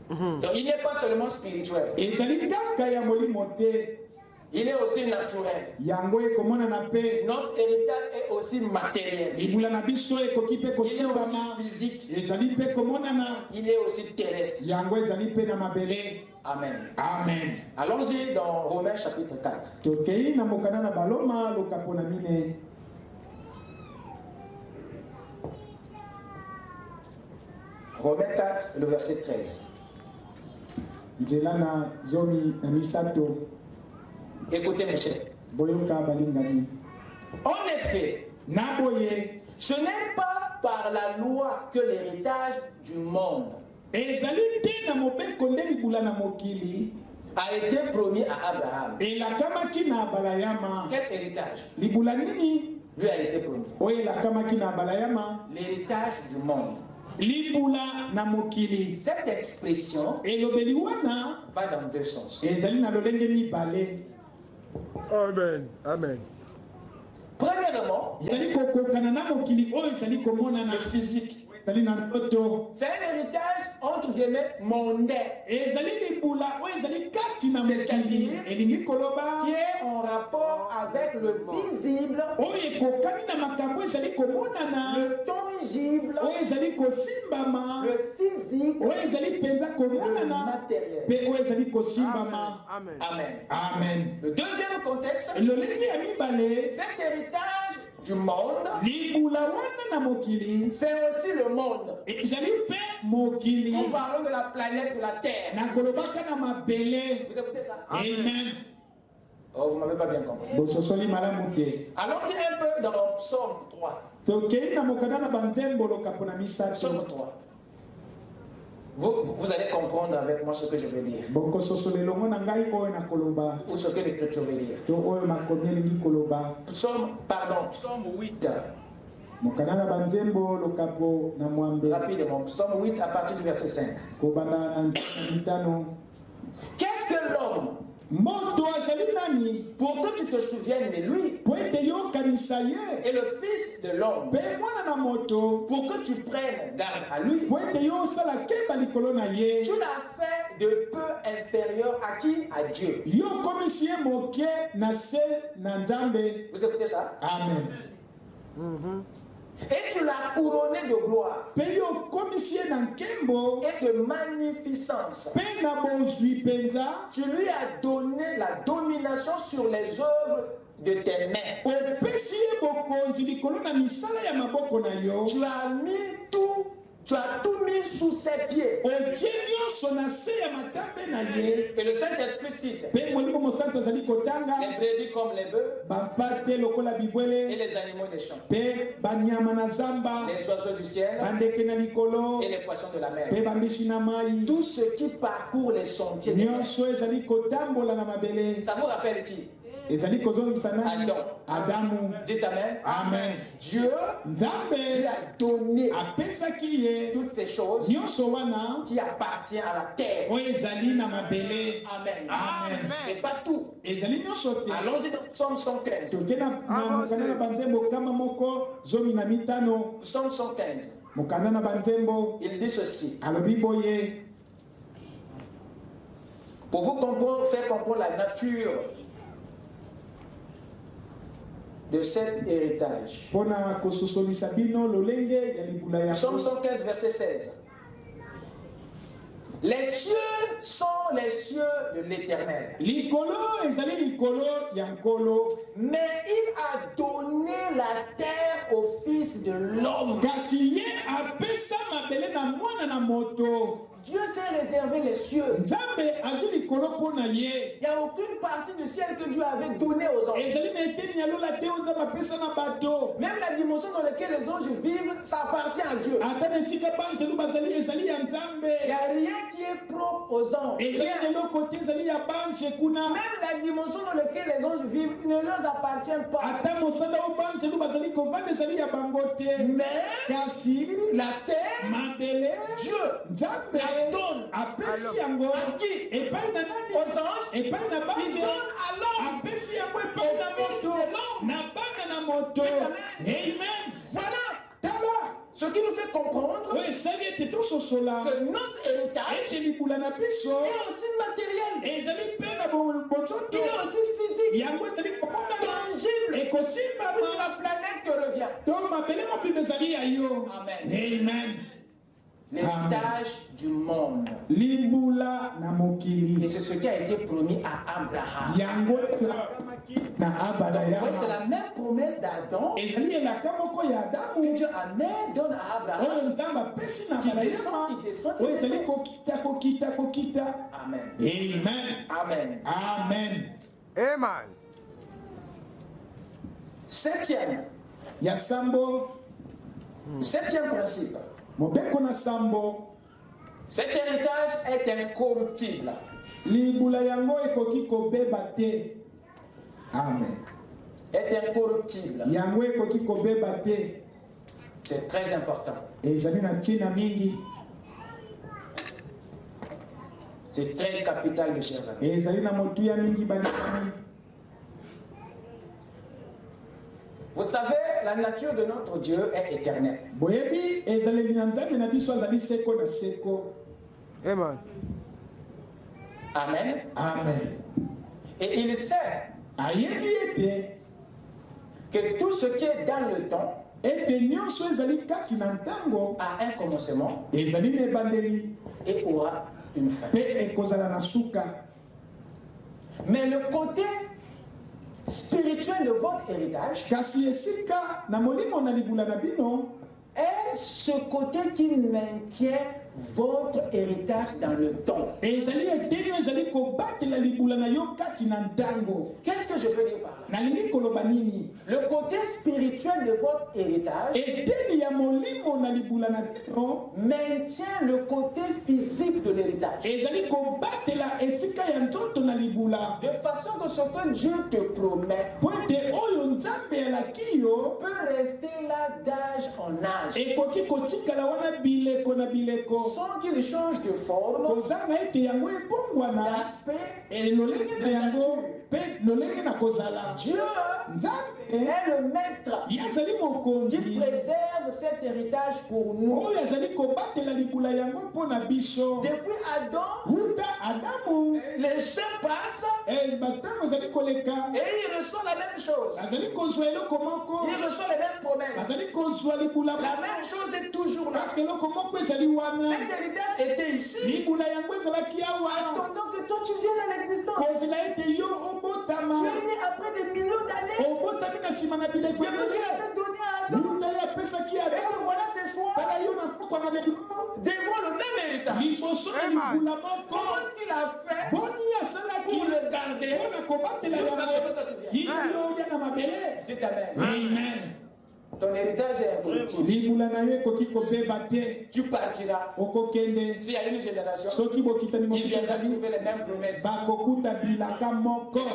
Donc il n'est pas seulement spirituel. Il est aussi naturel. Notre héritage est aussi matériel. Il est aussi physique. Il est aussi terrestre. Amen. Amen. Allons-y dans Romains chapitre 4. Romains 4, le verset 13. Écoutez mes chers. En effet, ce n'est pas par la loi que l'héritage du monde a été promis à Abraham. Quel héritage lui a été promis? L'héritage du monde. Cette expression va dans deux sens. Amen. Amen. Premièrement, le physique. C'est un héritage entre guillemets mondain. C'est-à-dire qui est en rapport avec le visible, le temps tangible, le physique, le matériel. Amen. Amen. Le deuxième contexte, cet héritage du monde, c'est aussi le monde. En parlant de la planète, de la terre. Vous écoutez ça? Amen. Oh, vous ne m'avez pas bien compris. Allons-y un peu dans Psaume 3. Psaume 3. Vous allez comprendre avec moi ce que je veux dire. Ou ce que l'Écriture veut dire. Psaume 8. Rapidement, Psaume 8 à partir du verset 5. Qu'est-ce que l'homme? Pour que tu te souviennes de lui, et le Fils de l'homme, pour que tu prennes garde à lui, tu l'as fait de peu inférieur à qui? À Dieu. Vous écoutez ça? Amen. Et tu l'as couronné de gloire et de magnificence. Tu lui as donné la domination sur les œuvres de tes mains. Tu as tout mis sous ses pieds. Et le Saint-Esprit cite les brebis comme les bœufs et les animaux des champs, les oiseaux du ciel et les poissons de la mer, tout ce qui parcourt les sentiers des mers. Ça vous rappelle qui? Adam. Dites Amen. Amen. Dieu lui a donné toutes ces choses qui appartiennent à la terre. Amen. Amen. C'est pas tout. Allons-y dans Psaume 115. Psaume 115. Il dit ceci. Pour vous faire comprendre la nature de cet héritage. Psaume 115, verset 16. Les cieux sont les cieux de l'Éternel. Mais il a donné la terre au Fils de l'homme. Dieu s'est réservé les cieux. Il n'y a aucune partie du ciel que Dieu avait donnée aux anges. Même la dimension dans laquelle les anges vivent, ça appartient à Dieu. Il n'y a rien qui est propre aux anges. Même la dimension dans laquelle les anges vivent ne leur appartient pas. Mais la terre, Dieu donne à qui? Aux anges. Il donne à l'homme. Voilà ce qui nous fait comprendre que notre héritage est aussi matériel. Il est aussi physique, tangible, puisque la planète te revient. Amen. L'héritage du monde. Et c'est ce qui a été promis à Abraham. C'est la même promesse d'Adam que Dieu donne à Abraham. Qui descend. Amen. Amen. Amen. Amen. Septième principe. Cet héritage est incorruptible. Amen. Est incorruptible. C'est très important. C'est très capital, mes chers amis. Vous savez, la nature de notre Dieu est éternelle. Amen. Amen. Amen. Et il sait que tout ce qui est dans le temps a un commencement et aura une fin. Mais le côté spirituel de votre héritage est ce côté qui maintient votre héritage dans le temps. Qu'est-ce que je veux dire par là? Le côté spirituel de votre héritage maintient le côté physique de l'héritage. De façon que ce que Dieu te promet peut rester là d'âge en âge. Sans qu'il change de forme, d'aspect et de nature. Dieu est le maître qui préserve cet héritage pour nous. Depuis Adam, les gens passent et ils reçoivent la même chose. Ils reçoivent les mêmes promesses. La même chose est toujours là. Cet héritage était ici. Attendant que toi tu viennes à l'existence. Tu es né après des millions d'années. Dieu avait donné à Adam. Et que voilà ce soir, devant le même héritage. Comment est-ce qu'il a fait pour le garder? Dis amen. Amen. Ton héritage est incorruptible. Tu partiras. S'il y a une génération, il viendra trouver les mêmes promesses. Tu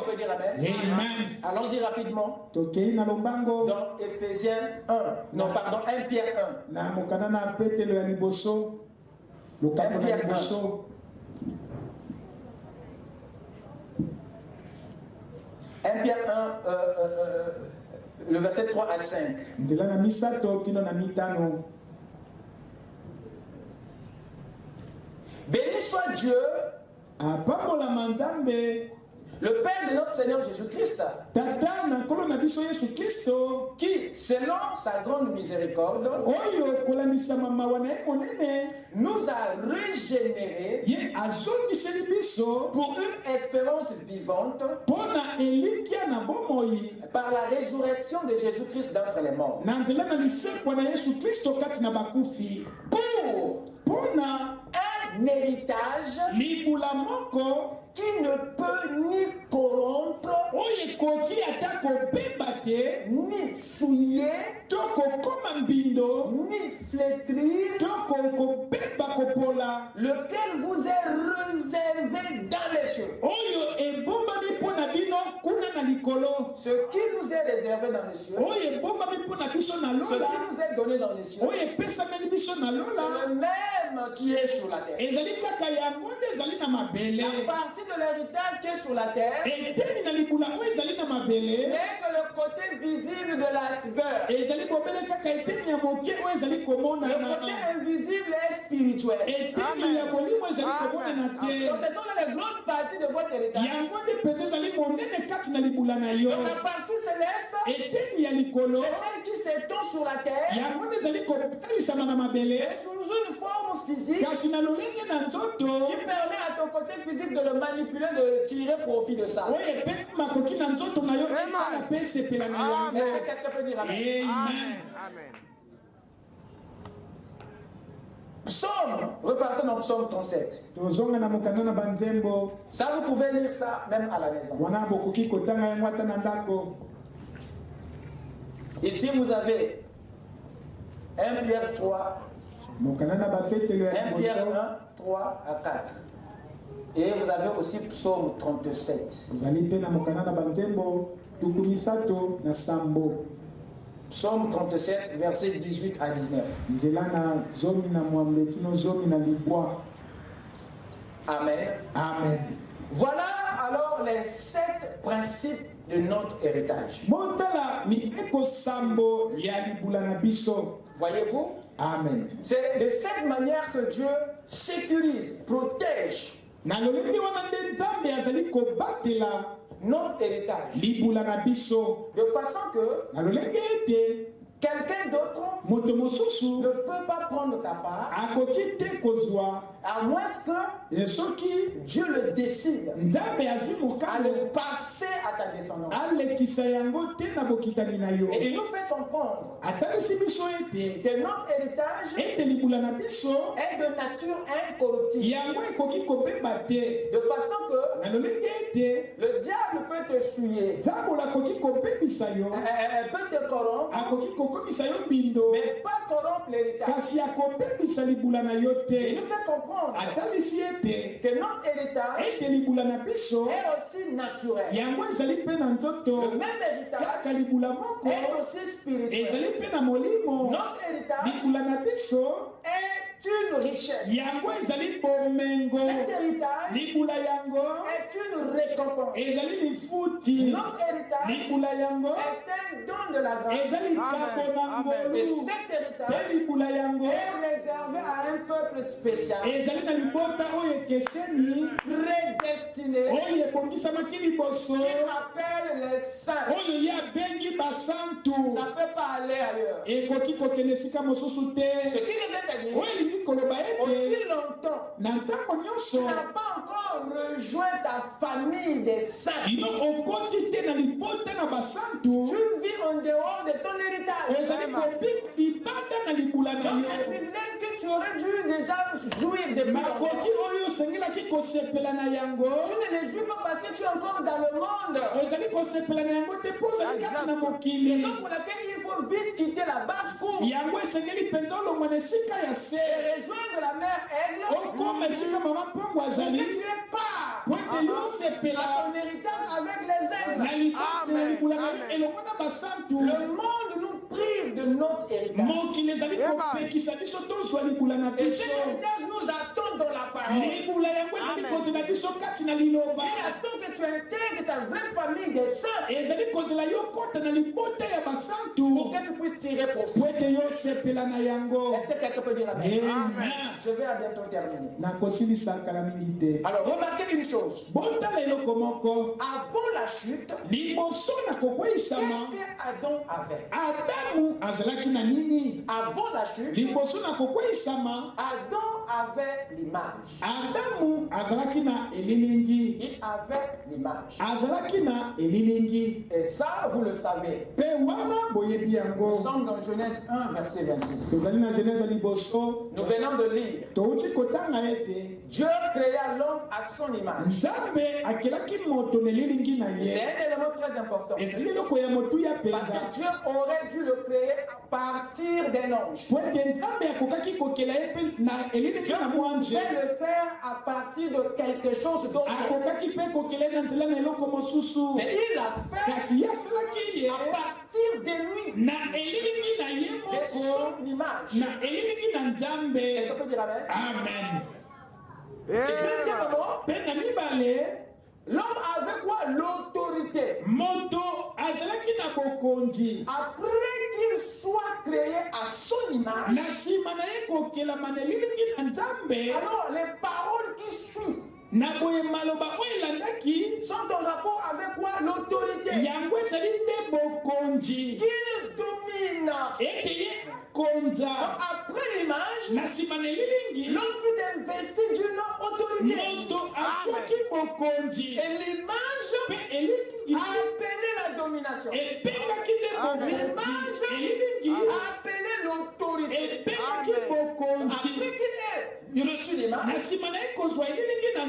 peux dire amen? Amen. Allons-y rapidement. Dans Éphésiens 1. Non, pardon, 1 Pierre 1. 1 Pierre 1. Le verset 3 à 5. Béni soit Dieu, le Père de notre Seigneur Jésus-Christ, qui, selon sa grande miséricorde, nous a régénérés pour une espérance vivante par la résurrection de Jésus-Christ d'entre les morts. Pour un héritage qui ne peut ni corrompre, ni souiller, ni flétrir, lequel vous est réservé dans les cieux. Ce qui nous est réservé dans les cieux, ce qui nous est donné dans les cieux, c'est le même qui est sur la terre. À partir de l'héritage qui est sur la terre, n'est que le côté visible de l'iceberg. Le côté invisible est spirituel. Donc, ce sont les grandes parties de votre héritage. Donc, la partie céleste, c'est celle qui s'étend sur la terre, sous une forme physique, qui permet à ton côté physique de le manipuler, de tirer profit de ça. Est-ce que quelqu'un peut dire amen? Amen. Psaume, repartons dans Psaume 37. Ça, vous pouvez lire ça même à la maison. Ici, vous avez 1 Pierre 3, 1 Pierre 1, 3 à 4. Et vous avez aussi Psaume 37. Psaume 37, versets 18 à 19. Amen. Amen. Voilà alors les 7 principes de notre héritage. Voyez-vous? Amen. C'est de cette manière que Dieu sécurise, protège notre héritage. De façon que quelqu'un d'autre ne peut pas prendre ta part à moins que Dieu le décide à le passer à ta descendance. Et il nous fait comprendre que notre héritage est de nature incorruptible. De façon que le diable peut te souiller, peut te corrompre, mais pas corrompre l'héritage. Il nous fait comprendre que notre héritage est aussi naturel. Le même héritage est aussi spirituel. Notre héritage est une richesse. Cet héritage est une récompense. Notre héritage est un don de la grâce. Et cet héritage est réservé à un peuple spécial, prédestiné, qui appelle les saints. Ça ne peut pas aller ailleurs. Ce qu'il vient de dire, aussi longtemps tu n'as pas encore rejoint ta famille des saints, tu vis en dehors de ton héritage. Donc un privilège que tu aurais dû déjà jouir de plus. Tu ne les jouis pas parce que tu es encore dans le monde. Raison pour laquelle il faut vite quitter la basse-cour et rejoindre la mère aigle pour que tu aies part à ton héritage avec les aigles. Le monde nous prive de notre héritage. Et cet héritage nous attend dans la parole. Il attend que tu intègres ta vraie famille des saints pour que tu puisses tirer profit. Est-ce que quelqu'un peut dire amen? Je vais à bientôt terminer. Alors remarquez une chose. Avant la chute, qu'est-ce que Adam avait? Avant la chute, Adam avait l'image. Il avait l'image. Et ça, vous le savez. Nous sommes dans Genèse 1, verset 26. Nous venons de lire. Dieu créa l'homme à son image. C'est un élément très important. Parce que Dieu aurait dû le créer à partir d'un ange. Dieu pouvait le faire à partir de quelque chose d'autre. Mais il l'a fait à partir de lui, de son image. Quelqu'un peut dire amen? Et deuxièmement, l'homme avait quoi? L'autorité. Après qu'il soit créé à son image, alors les paroles qui suivent sont en rapport avec quoi? L'autorité. Qu'il domine. Donc après l'image, l'homme fut investi d'une autorité. Et l'image a appelé la domination. L'image a appelé l'autorité. Après qu'il ait reçu l'image,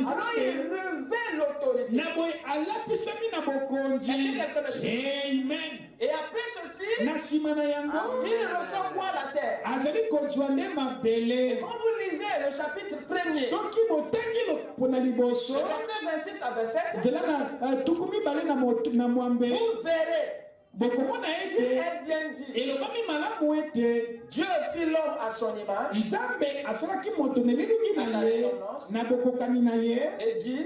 alors il revêt l'autorité. Et après ceci, il reçoit quoi? La terre. Et quand vous lisez le chapitre 1er, verset 26 à 27, vous verrez. Il est bien dit. Dieu fit l'homme à son image, à sa descendance, et dit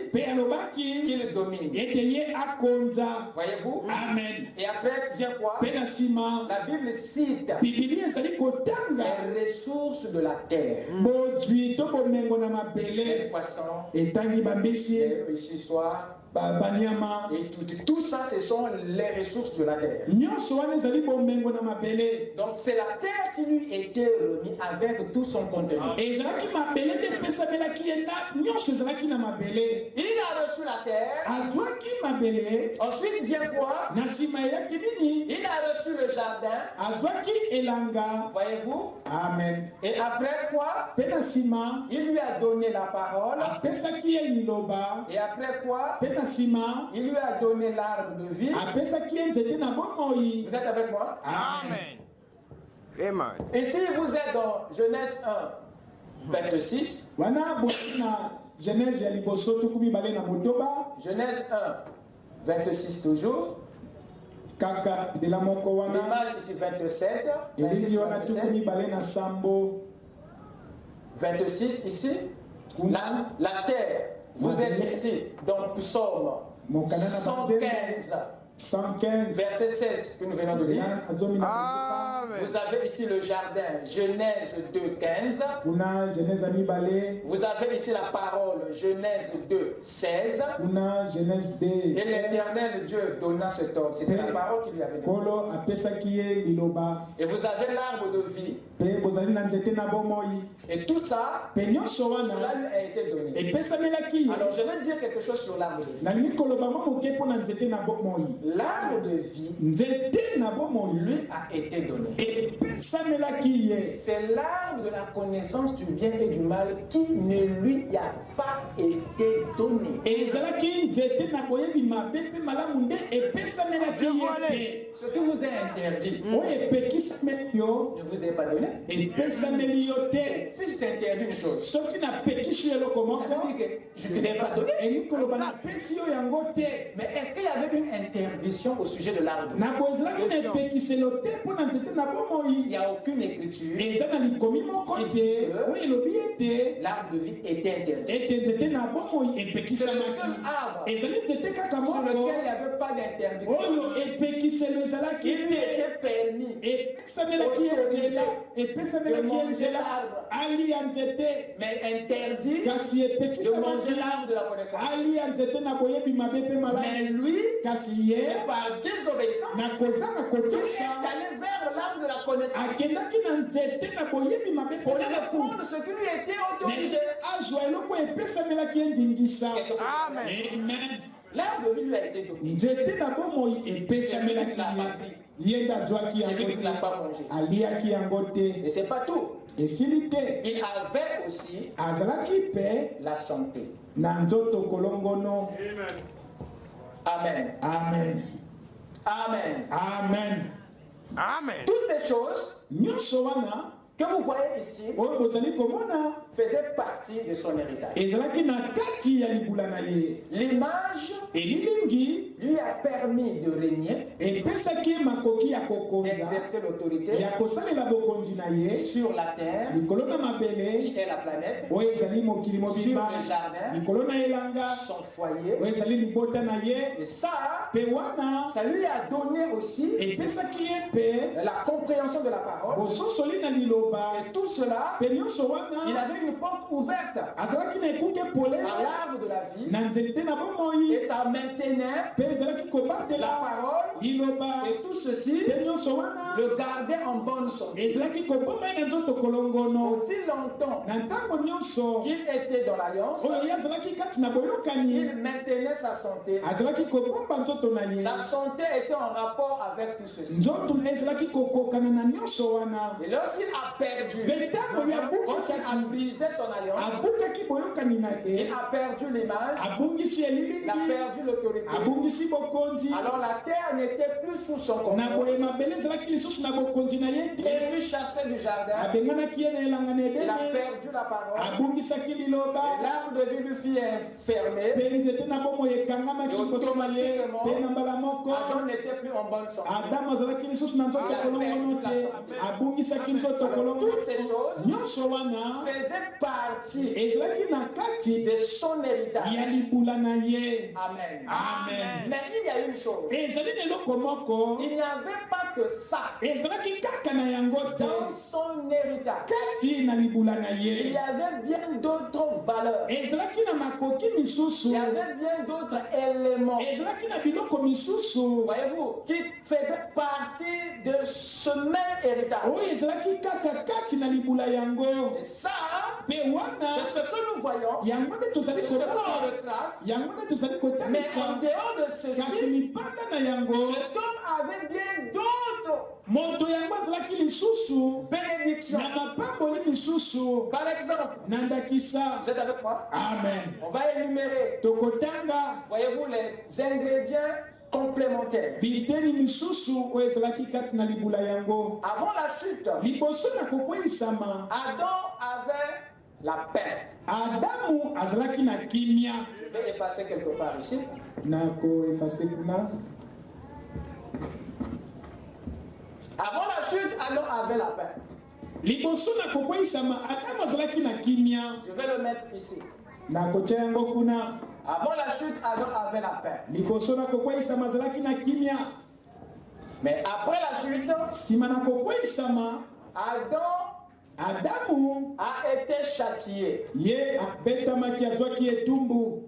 qu'il domine. Voyez-vous? Amen. Et après vient quoi? La Bible cite les ressources de la terre. Les poissons, les ici soir, Et tout ça, ce sont les ressources de la terre. Donc c'est la terre qui lui était remise avec tout son contenu. Il a reçu la terre. Ensuite vient quoi? Il a reçu le jardin. Voyez-vous? Amen. Et après quoi? Il lui a donné la parole. Et après quoi? Il lui a donné l'arbre de vie. Vous êtes avec moi? Amen. Amen. Ici, vous êtes dans Genèse 1, 26. Genèse 1, 26 toujours. L'image ici 27. 26 ici. La terre. Vous êtes ici dans Psaume 115. Verset 16 que nous venons de lire. Amen. Vous avez ici le jardin, Genèse 2, 15. Vous avez ici la parole, Genèse 2, 16. Et l'Éternel Dieu donna cet ordre. C'était la parole qu'il lui avait donnée. Et vous avez l'arbre de vie. Et tout ça, cela lui a été donné. Alors je vais dire quelque chose sur l'arbre de vie. L'arbre de vie lui a été donné. C'est l'arbre de la connaissance du bien et du mal qui ne lui a pas été donné. Ce qui vous est interdit ne vous est pas donné. Si je t'interdis une chose, ça veut dire que je ne te l'ai pas donné. Mais est-ce qu'il y avait une interdiction au sujet de l'arbre de vie? Il n'y a aucune écriture qui dit que l'arbre de vie était interdit. C'est le seul arbre sur lequel il n'y avait pas d'interdiction. Il lui était permis de manger l'arbre, mais interdit de manger l'arbre de la connaissance. Mais lui, c'est par désobéissance qu'il est allé vers l'arbre de la connaissance pour répondre ce qui lui était autorisé. Amen. L'arbre de vie lui a été donné. C'est lui qui l'a pas pris. C'est lui qui ne l'a pas mangé. Et c'est pas tout. Il avait aussi la santé. Amen. Amen. Amen. Amen. Amen. Toutes ces choses que vous voyez ici faisaient partie de son héritage. L'image lui a permis de régner, d'exercer l'autorité sur la terre, qui est la planète, sur le jardin, son foyer. Et ça lui a donné aussi la compréhension de la parole. Et tout cela, il avait une porte ouverte à l'arbre de la vie. Et ça maintenait la parole. Et tout ceci le gardait en bonne santé. Aussi longtemps qu'il était dans l'alliance, il maintenait sa santé. Sa santé était en rapport avec tout ceci. Et lorsqu'il a perdu, quand il a brisé son alliance, il a perdu l'image, il a perdu l'autorité. Alors la terre n'était plus sous son contrôle. Il fut chassé du jardin. Il a perdu la parole. Et l'arbre de vie lui fut enfermé. Et automatiquement, Adam n'était plus en bonne santé. Il a perdu la santé. Toutes ces choses faisaient partie de son héritage. Amen. Amen. Mais il y a une chose. Il n'y avait pas que ça dans son héritage. Il y avait bien d'autres valeurs. Il y avait bien d'autres éléments, voyez-vous, qui faisaient partie de ce même héritage. Et ça, c'est ce que nous voyons, c'est ce que l'on retrace. Mais en dehors de ceci, cet homme avait bien d'autres bénédictions. Par exemple, vous êtes avec moi? Amen. On va énumérer, voyez-vous, les ingrédients complémentaires. Avant la chute, Adam avait la paix. Je vais effacer quelque part ici. Avant la chute, Adam avait la paix. Je vais le mettre ici. Avant la chute, Adam avait la paix. Mais après la chute, Adam a été châtié.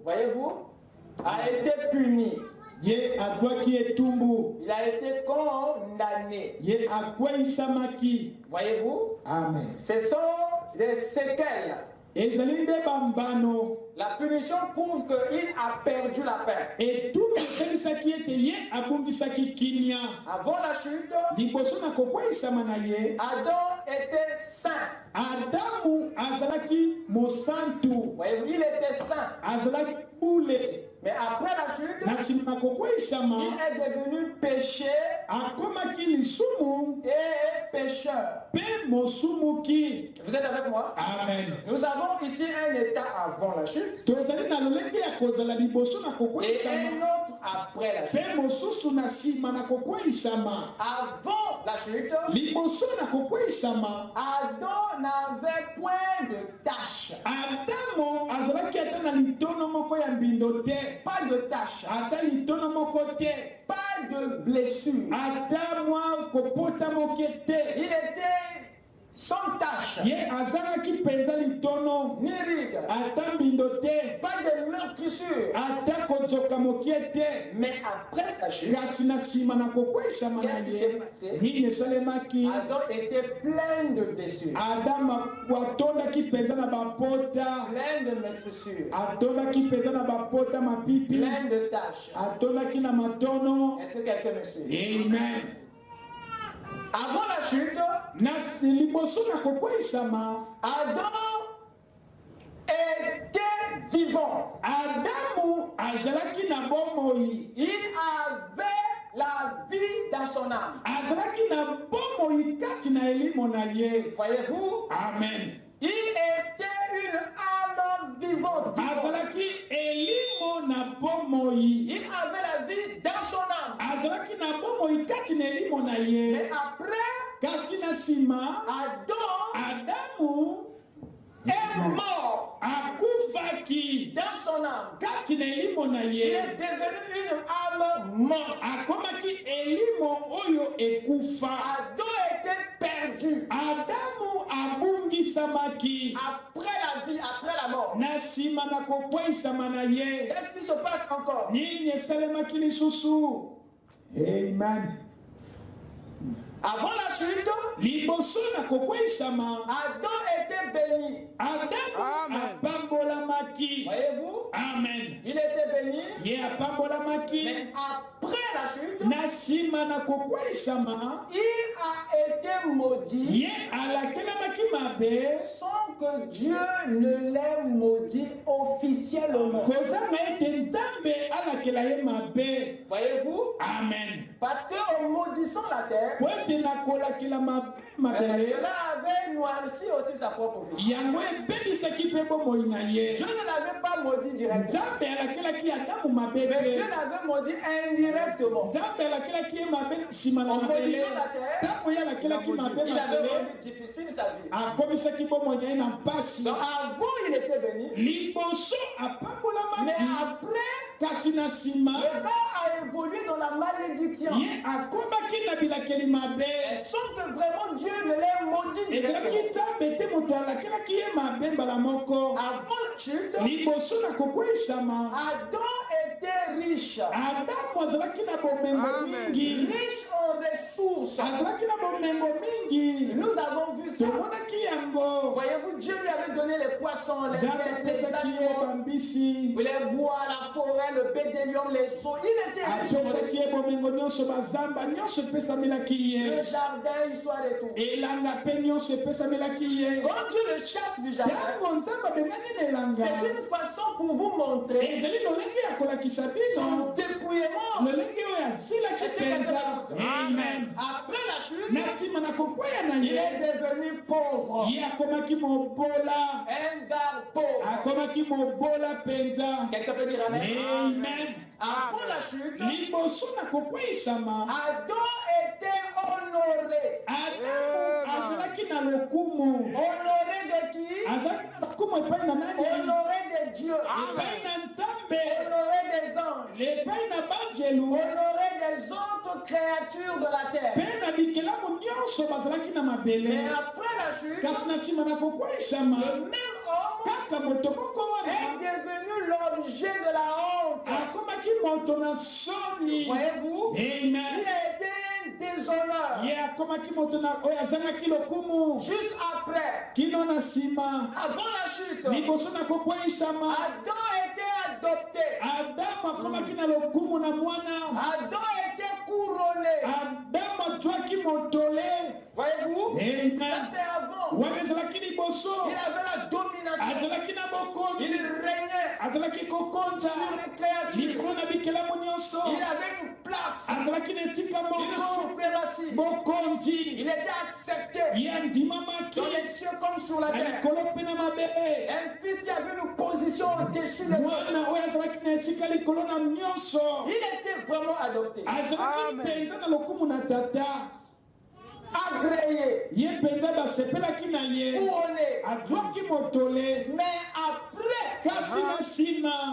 Voyez-vous? A été puni. Il a été condamné. Voyez-vous? Amen. Ce sont des séquelles. La punition prouve qu'il a perdu la paix. Avant la chute, Adam était saint. Voyez-vous, il était saint. Mais après la chute, il est devenu péché et pécheur. Vous êtes avec moi? Amen. Nous avons ici un état avant la chute et un autre après la chute. Avant la chute, Adam n'avait point de tache. Pas de tache. Pas de blessure. Il était sans tache. Ni ride. Pas de meurtrissure. Mais après sa chute, qu'est-ce qui s'est passé? Adam était plein de blessures. Plein de meurtrissures. Plein de taches. Est-ce que quelqu'un me suit? Amen. Avant la chute, Adam était vivant. Il avait la vie dans son âme. Voyez-vous? Amen. Il était une âme vivante. Il avait la vie dans son âme. Mais après, Adam est mort dans son âme. Il est devenu une âme morte. Adam était perdu. Après la vie, après la mort. Qu'est-ce qui se passe encore? Amen. Avant la chute, Adam était béni. Voyez-vous? Amen. Il était béni. Mais après la chute, il a été maudit sans que Dieu ne l'ait maudit officiellement. Voyez-vous? Amen. Parce qu'en maudissant la terre, cela avait noirci aussi sa propre vie. Dieu ne l'avait pas maudit directement, mais Dieu l'avait maudit indirectement. En maudissant la terre, il avait rendu difficile sa vie. Donc avant il était béni, mais après le corps a évolué dans la malédiction. Elles sont que vraiment Dieu ne les maudit directement. Avant la chute, Adam était riche. Riche en ressources. Nous avons vu ça. Voyez-vous, Dieu lui avait donné les poissons, les bêtes, les animaux, les bois, la forêt, le bédélium, les eaux. Il était riche. Le jardin, histoire et tout. Quand Dieu le chasse du jardin, c'est une façon pour vous montrer son dépouillement. Amen. Après la chute, il est devenu pauvre. Un gars pauvre. Quelqu'un peut dire amen. Amen. Avant la chute, Adam était honoré. Honoré de qui? Honoré de Dieu. Honoré des anges. Honoré des autres créatures de la terre. Mais après la chute, le même homme est devenu l'objet de la honte. Voyez-vous? Il a été un déshonneur. Juste après, avant la chute, Adam était adopté. Adam était couronné. Voyez-vous? Ça c'est avant. Il avait la domination. Il régnait sur les créatures. Il avait une place. Une suprématie. Il était accepté dans les cieux comme sur la terre. Un fils qui avait une position au-dessus des autres. Il était vraiment adopté. Agréé, couronné. Mais après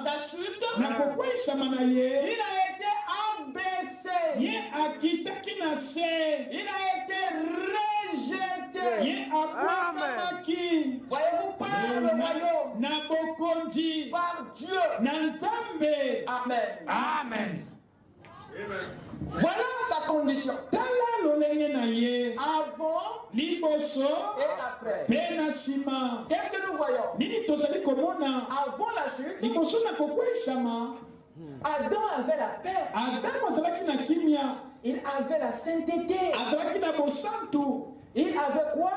sa chute, il a été abaissé. Il a été rejeté. Voyez-vous, par le royaume, par Dieu. Amen. Amen. Voilà sa condition. Avant et après. Qu'est-ce que nous voyons? Avant la chute, Adam avait la paix. Il avait la sainteté. Il avait quoi?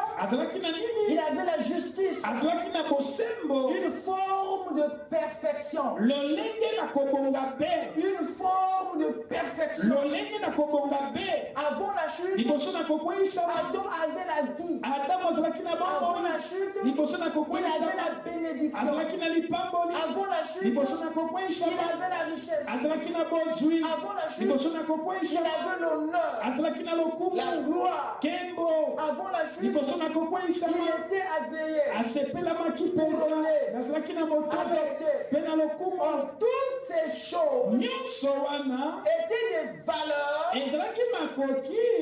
Il avait la justice. Une forme de perfection. Une forme de perfection. Avant la chute, Adam avait la vie. Avant la chute, il avait la bénédiction. Avant la chute, il avait la richesse. Avant la chute, il avait l'honneur, la gloire. Avant la chute, il était agréé, couronné, adopté. Toutes ces choses étaient des valeurs,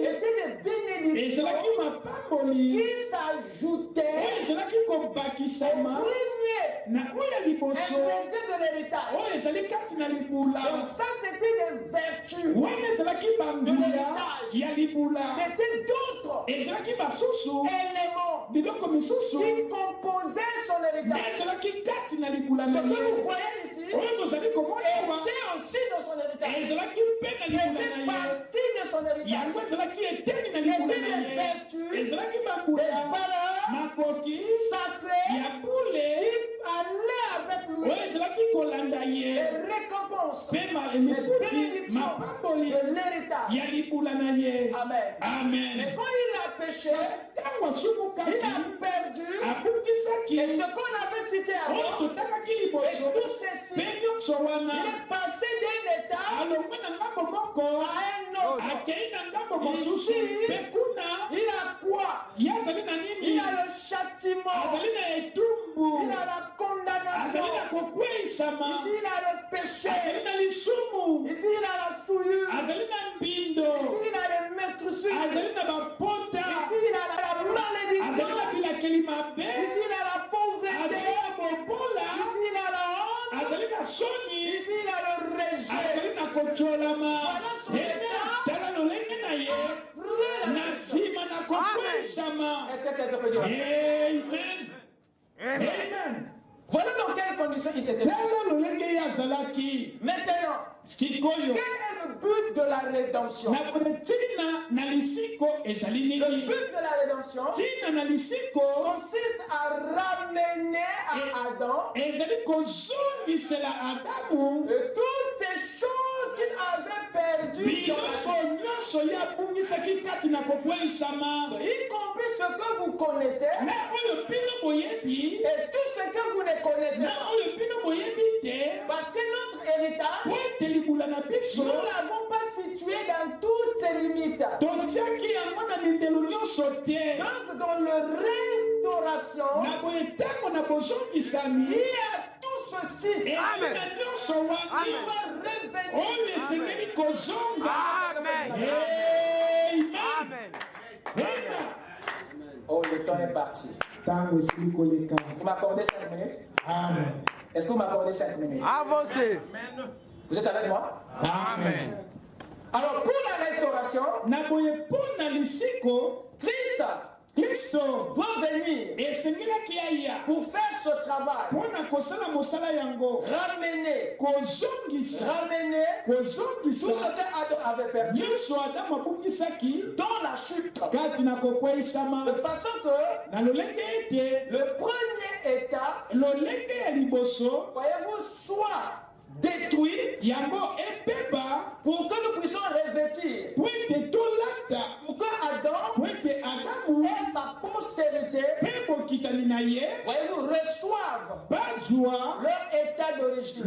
étaient des bénédictions qui s'ajoutaient au premier ingrédient de l'héritage. Donc ça, c'était des vertus de l'héritage. C'était d'autres éléments qui composaient son héritage. Ce que vous voyez ici était aussi dans son héritage. Faisait partie de son héritage. C'était des vertus, des valeurs sacrées qui allaient avec lui. Les récompenses, les bénédictions de l'héritage. Amen. Mais quand il a péché, il a perdu. Et ce qu'on avait cité avant, et tout ceci, il est passé d'un état à un autre. Ici, il a quoi? Il a le châtiment. Il a la condamnation. Ici, il a le péché. Ici, il a la souillure. que quelqu'un peut dire Amen. Amen. Amen. Voilà dans quelles conditions il s'était. Maintenant, quel est le but de la rédemption? Le but de la rédemption consiste à ramener à Adam toutes ces choses qu'il avait perdues, y compris ce que vous connaissez et tout ce que vous ne connaissez pas. Parce que notre héritage, nous ne l'avons pas situé dans toutes ses limites. Donc, dans la restauration, il y a tout ceci qui va revenir. Oh, le temps est parti. Vous m'accordez 5 minutes? Amen. Est-ce que vous m'accordez 5 minutes? Avancez. Vous êtes avec moi? Amen. Alors, pour la restauration, Christ doit venir pour faire ce travail. Ramener tout ce que Adam avait perdu dans la chute. De façon que le premier état, voyez-vous, soit détruit pour que nous puissions revêtir, pour que Adam et sa postérité, voyez-vous, reçoivent leur état d'origine.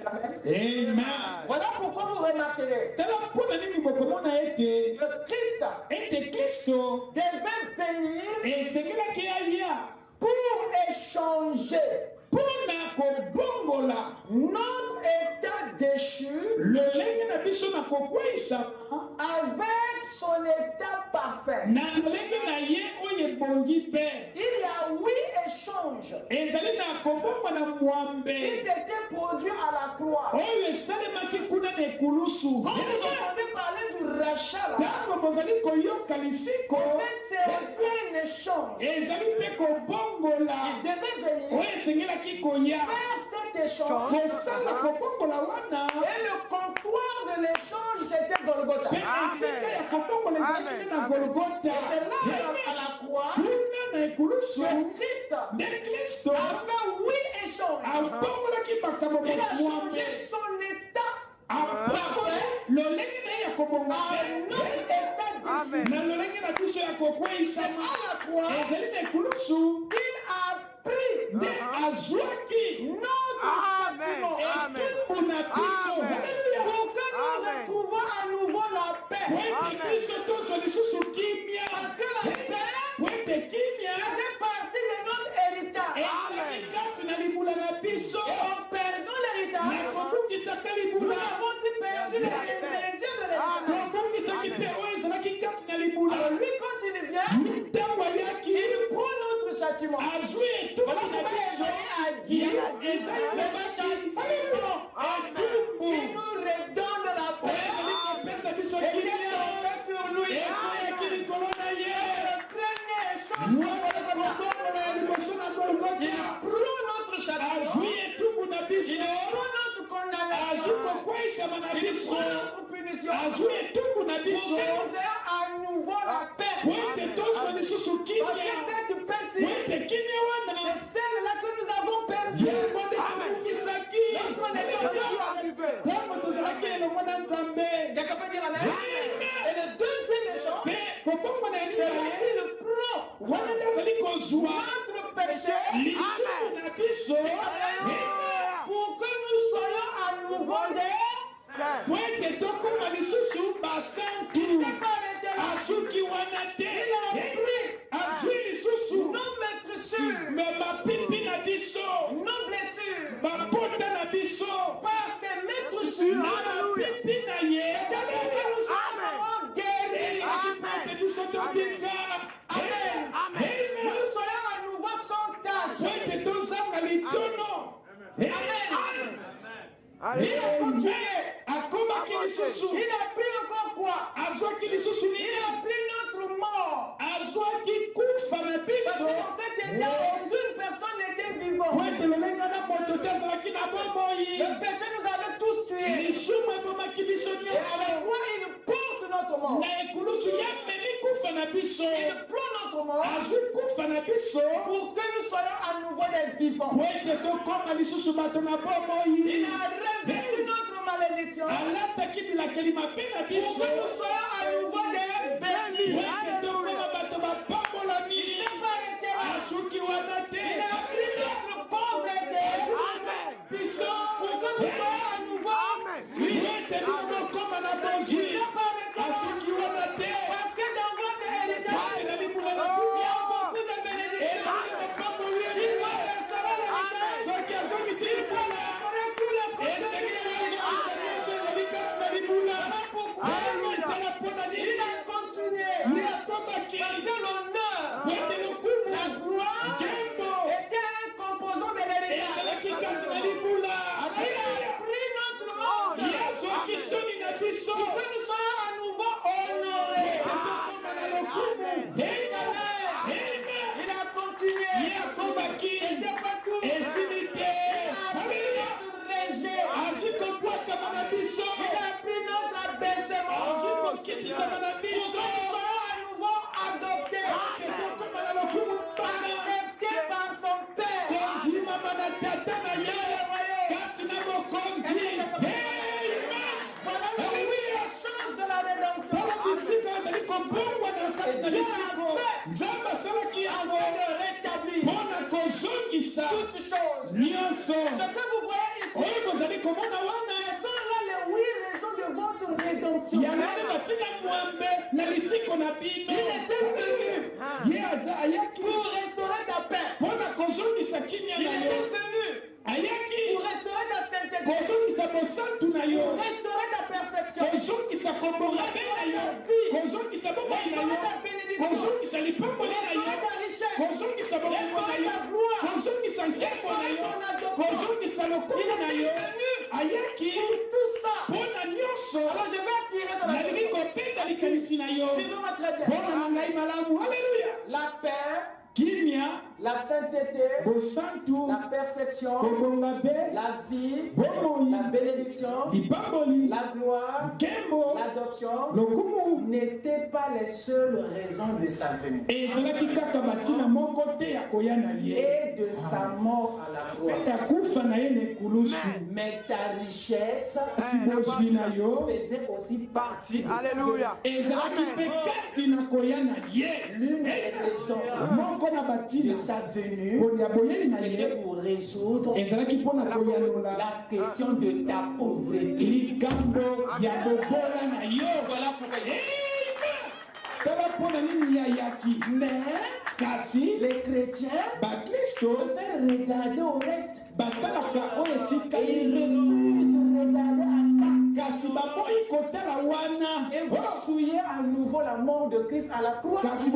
Amen. Voilà pourquoi vous remarquerez que Christ devait venir pour échanger notre état déchu avec son état parfait. Il y a 8 échanges. Il s'était produit à la croix. Quand vous entendez parler du rachat là, en fait c'est aussi un échange. Il devait venir faire cet échange. Et le comptoir de l'échange c'était Golgotha. Et c'est là à la croix que Christ a fait 8 échanges. Il a changé son état parfait à notre état déchu. C'est à la croix qu'il a pris notre châtiment pour que nous retrouvions à nouveau la paix. Parce que la paix faisait partie de notre héritage. Et en perdant l'héritage, nous avons aussi perdu les ingrédients de l'héritage. Alors lui, quand il vient, il prend notre châtiment. Voilà pourquoi Esaïe a dit, le châtiment qui nous redonne la paix. Et il est tombé sur lui. Le premier échange, il prend notre châtiment. Il prend notre condamnation. Il prend notre punition. Pour que nous ayons à nouveau la paix. Parce que cette paix-ci, c'est celle-là que nous avons perdue. Lorsqu'on est quelqu'un peut dire amen. Et le deuxième échange, c'est là qu'il prend notre péché pour que nous soyons à nouveau des saints. Il s'est pas arrêté là. Il a pris nos maîtrisures, nos blessures, par ses maîtrisures, c'est-à-dire que nous sommes guéris. Amen. Nous soyons à nouveau sans tâche. Amen. Il a continué. Il a pris encore quoi? Il a pris notre mort. Parce que dans cet état, aucune personne n'était vivante. Le péché nous avait tous tués. Et avec quoi il porte notre mort. Il prend notre mort pour que nous soyons à nouveau des vivants. Il a revêtu notre malédiction pour que nous soyons à nouveau des bénis. Il s'est pas arrêté là. Il a pris notre pauvreté pour que nous soyons à nouveau. Il s'est pas arrêté là. Parce que dans votre héritage, il y a beaucoup de bénédictions. Il faut restaurer l'héritage. Il faut restaurer tous les protéines. Pourquoi? Il a continué. Parce que l'honneur, la gloire était un composant de l'héritage. Alors il a pris notre monde pour que nous soyons à nouveau honorés. Il a continué. C'était pas tout. Il a pris notre rejet. Il a pris notre abaissement. Pour que nous soyons à nouveau adoptés. Acceptés par son Père. Voilà le change de la rédemption. Toutes choses. Ce que vous voyez ici, ce sont là les 8 raisons de votre rédemption. Il était venu pour restaurer ta paix. Il était venu pour restaurer ta sainteté. Pour restaurer ta perfection. Pour restaurer ta vie. Pour restaurer ta bénédiction. Pour restaurer ta richesse. Pour restaurer ta gloire. Pour restaurer ton adoption. Il était venu pour tout ça. Alors je vais attirer ton attention. Suivez-moi très bien. La paix, la sainteté, la perfection, la vie, la bénédiction, la gloire, l'adoption n'étaient pas les seules raisons de sa venue et de sa mort à la croix. Mais ta richesse faisait aussi partie de sa venue. L'une des raisons de sa venue, c'était pour résoudre la question de ta pauvreté. Voilà pourquoi. Mais les chrétiens préfèrent regarder au reste. Et ils refusent de regarder à ça. Et vous souillez à nouveau la mort de Christ à la croix. Parce que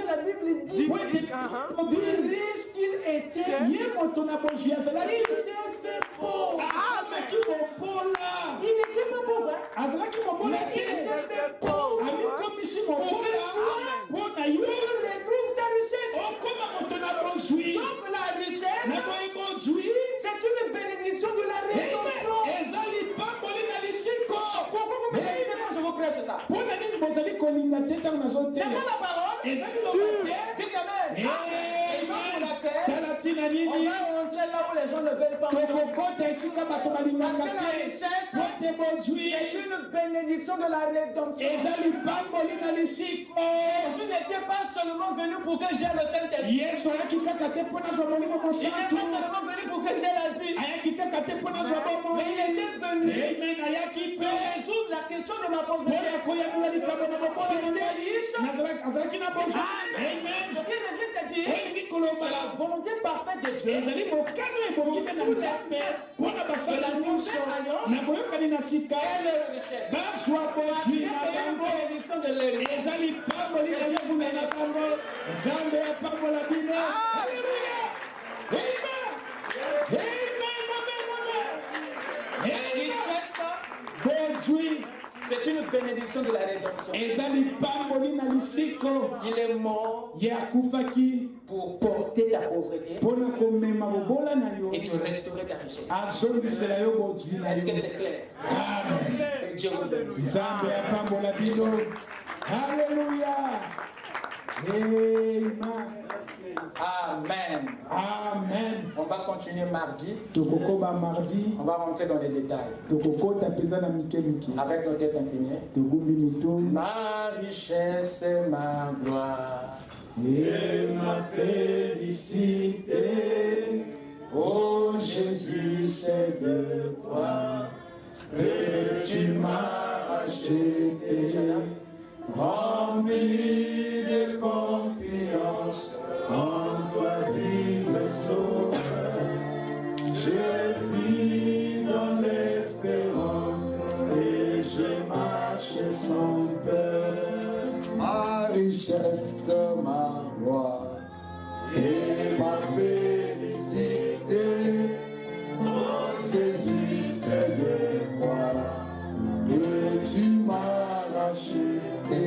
la Bible dit riche qu'il était, il s'est fait pauvre. Il n'était pas pauvre, mais il s'est fait pauvre. Retrouve ta richesse. Donc la richesse, c'est une bénédiction de la rédemption. Pourquoi vous me dites que je vous prêche ça? C'est pas la parole. Dites amen. On va rentrer là où les gens ne veulent pas. Parce que la richesse, c'est une bénédiction de la rédemption. Jésus n'était pas seulement venu pour que j'ai le Saint-Esprit. Il n'est pas seulement venu pour que j'ai la vie. Mais il était venu pour résoudre la question de ma pauvreté. Ce que je viens te dire, c'est la volonté parfaite de Dieu. Pour tous les saints, de la nouvelle alliance et leur richesse. Parce que c'est une bénédiction de l'héritage. Alléluia. Amen. Amen. Richesse, C'est une bénédiction de la rédemption. Il est mort pour porter ta pauvreté et te restaurer ta richesse. Est-ce que c'est clair? Amen. Et Dieu vous bénisse. Alléluia. Amen. Amen. Amen. On va continuer mardi. mardi. On va rentrer dans les détails. Avec nos têtes inclinées. Ma richesse, ma gloire et ma félicité. Oh Jésus, c'est de quoi que tu m'as acheté. Rempli de confiance en toi, divin Sauveur, je vis dans l'espérance et je marche sans peur. Ma richesse, ma gloire et ma félicité. Oh Jésus, c'est de croire que tu m'as racheté,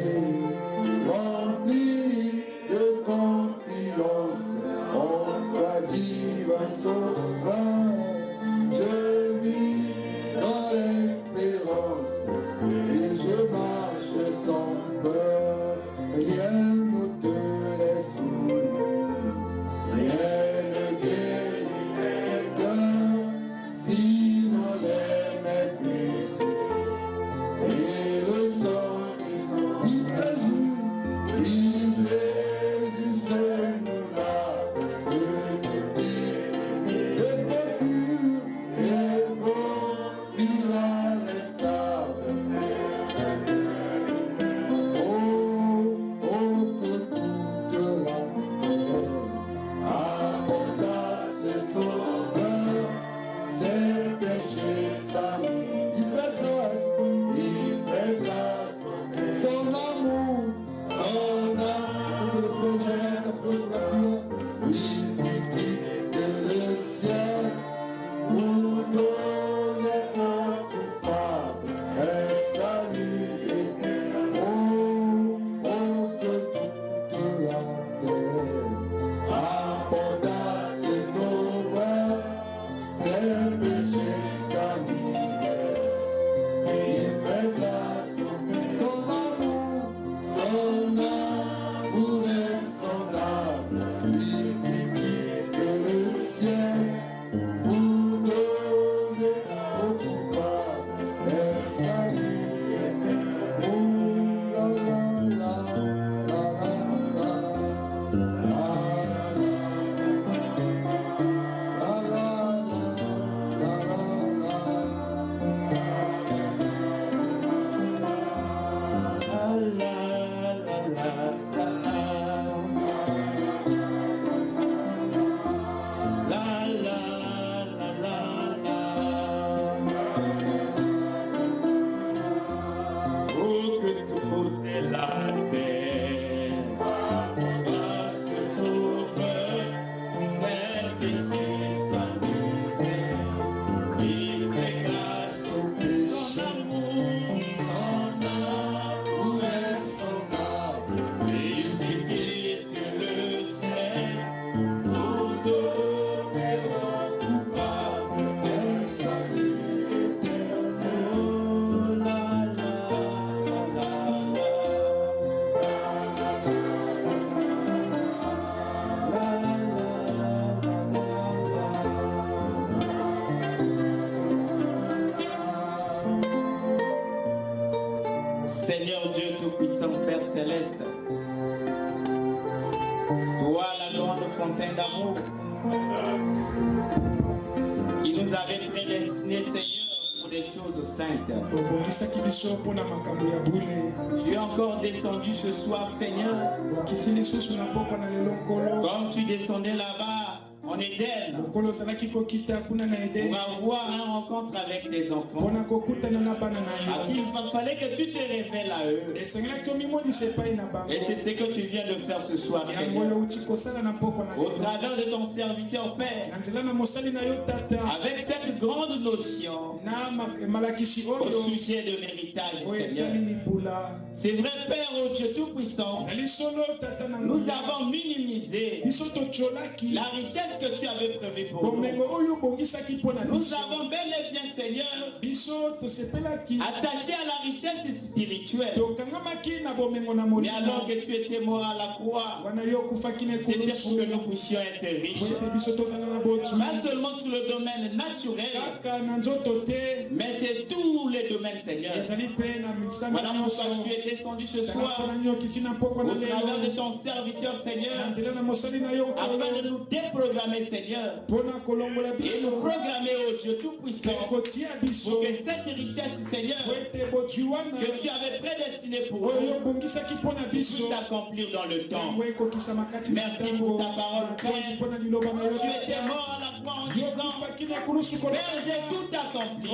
rempli de confiance en toi, divin Sauveur. Je vis dans l'espérance et je marche sans peur. Rien ne te laisse oublier, rien ne guérit quelqu'un, sinon les maîtrises. Et le sang qui Jésus, oui Jésus, celui-là, que tu dis, et procure, et conduira l'esclave. Oh, que toute la terre apporte à ses sauveurs, ses péchés, sa vie. Il fait grâce, son amour, que le frère Gérard s'approche pour la prière. Il quitte le ciel pour donner aux coupables un salut éternel. Oh, que toute la terre apporte à ses sauveurs ses péchés, sa misère. Il fait grâce, son amour est sondable. Il quitte le ciel pour donner aux coupables un salut éternel. Oh la la la la la Seigneur Dieu Tout-Puissant, Père Céleste, toi la grande fontaine d'amour qui nous avait prédestinés, Seigneur, pour des choses saintes. Tu es encore descendu ce soir, Seigneur, comme tu descendais là-bas en en Éden pour avoir une rencontre avec tes enfants. Parce qu'il fallait que tu te révèles à eux. Et c'est ce que tu viens de faire ce soir, Seigneur. Au travers de ton serviteur Père. Avec cette grande notion au sujet de l'héritage, Seigneur. C'est vrai, Père, oh Dieu Tout-Puissant, nous avons minimisé la richesse que tu avais prévue pour nous. Nous avons bel et bien, Seigneur, attaché à la richesse spirituelle. Mais alors que tu étais mort à la croix, c'était pour que nous puissions être riches. Pas seulement sur le domaine naturel, mais c'est tous les domaines, Seigneur. Voilà pourquoi tu es descendu ce soir au travers de ton serviteur, Seigneur, afin de nous déprogrammer, Seigneur, et nous programmer au Dieu Tout-Puissant pour que cette richesse, Seigneur, que tu avais prédestinée pour nous, puisse s'accomplir dans le temps. Merci pour ta parole, Père. Tu étais mort à la croix en disant, Père, j'ai tout accompli.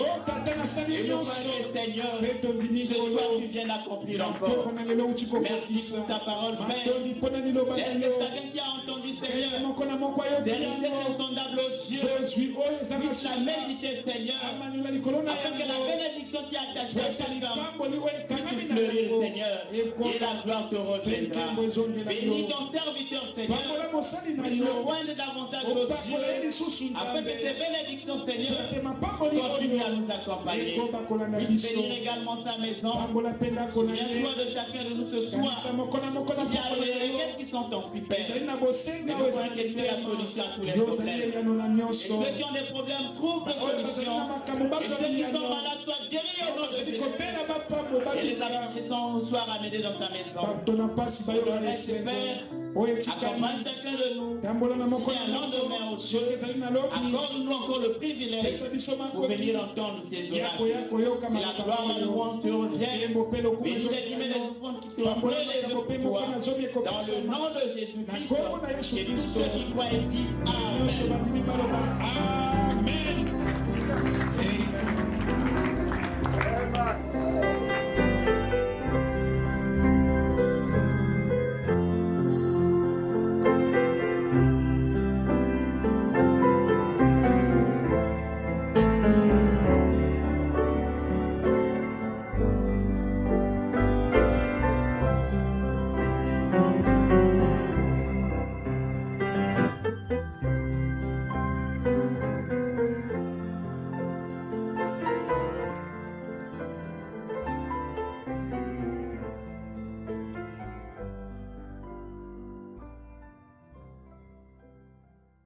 Et nous parler, Seigneur, ce soir tu viens d'accomplir encore. Merci pour ta parole, Père. Est-ce que chacun qui a entendu, Seigneur, ces richesses insondables, oh Dieu, puisse la méditer, Seigneur, afin que la bénédiction qui est attachée à chacun puisse fleurir, Seigneur, et la gloire te reviendra. Bénis ton serviteur, Seigneur, puisse le poindre davantage, oh Dieu, afin que ces bénédictions, Seigneur, continuent à nous accompagner. Puisse bénir également sa maison. Souviens-toi de chacun de nous ce soir. Il y a des requêtes qui sont enfouies, Père. Mais nous croyons que tu es la solution à tous les problèmes. Et ceux qui ont des problèmes trouvent des solutions. Et ceux qui sont malades soient guéris au nom de Jésus. Et les affligés soient ramenés dans ta maison. Pour le reste, Père, accompagne chacun de nous. Si un lendemain au Dieu, accorde-nous encore le privilège pour venir entendre tes oracles. Que la gloire et la louange te reviennent. Bénis les dîmes et les offrandes qui seront prélevées pour toi. Dans le nom de Jésus-Christ, et tous ceux qui croient et disent Amen. Amen.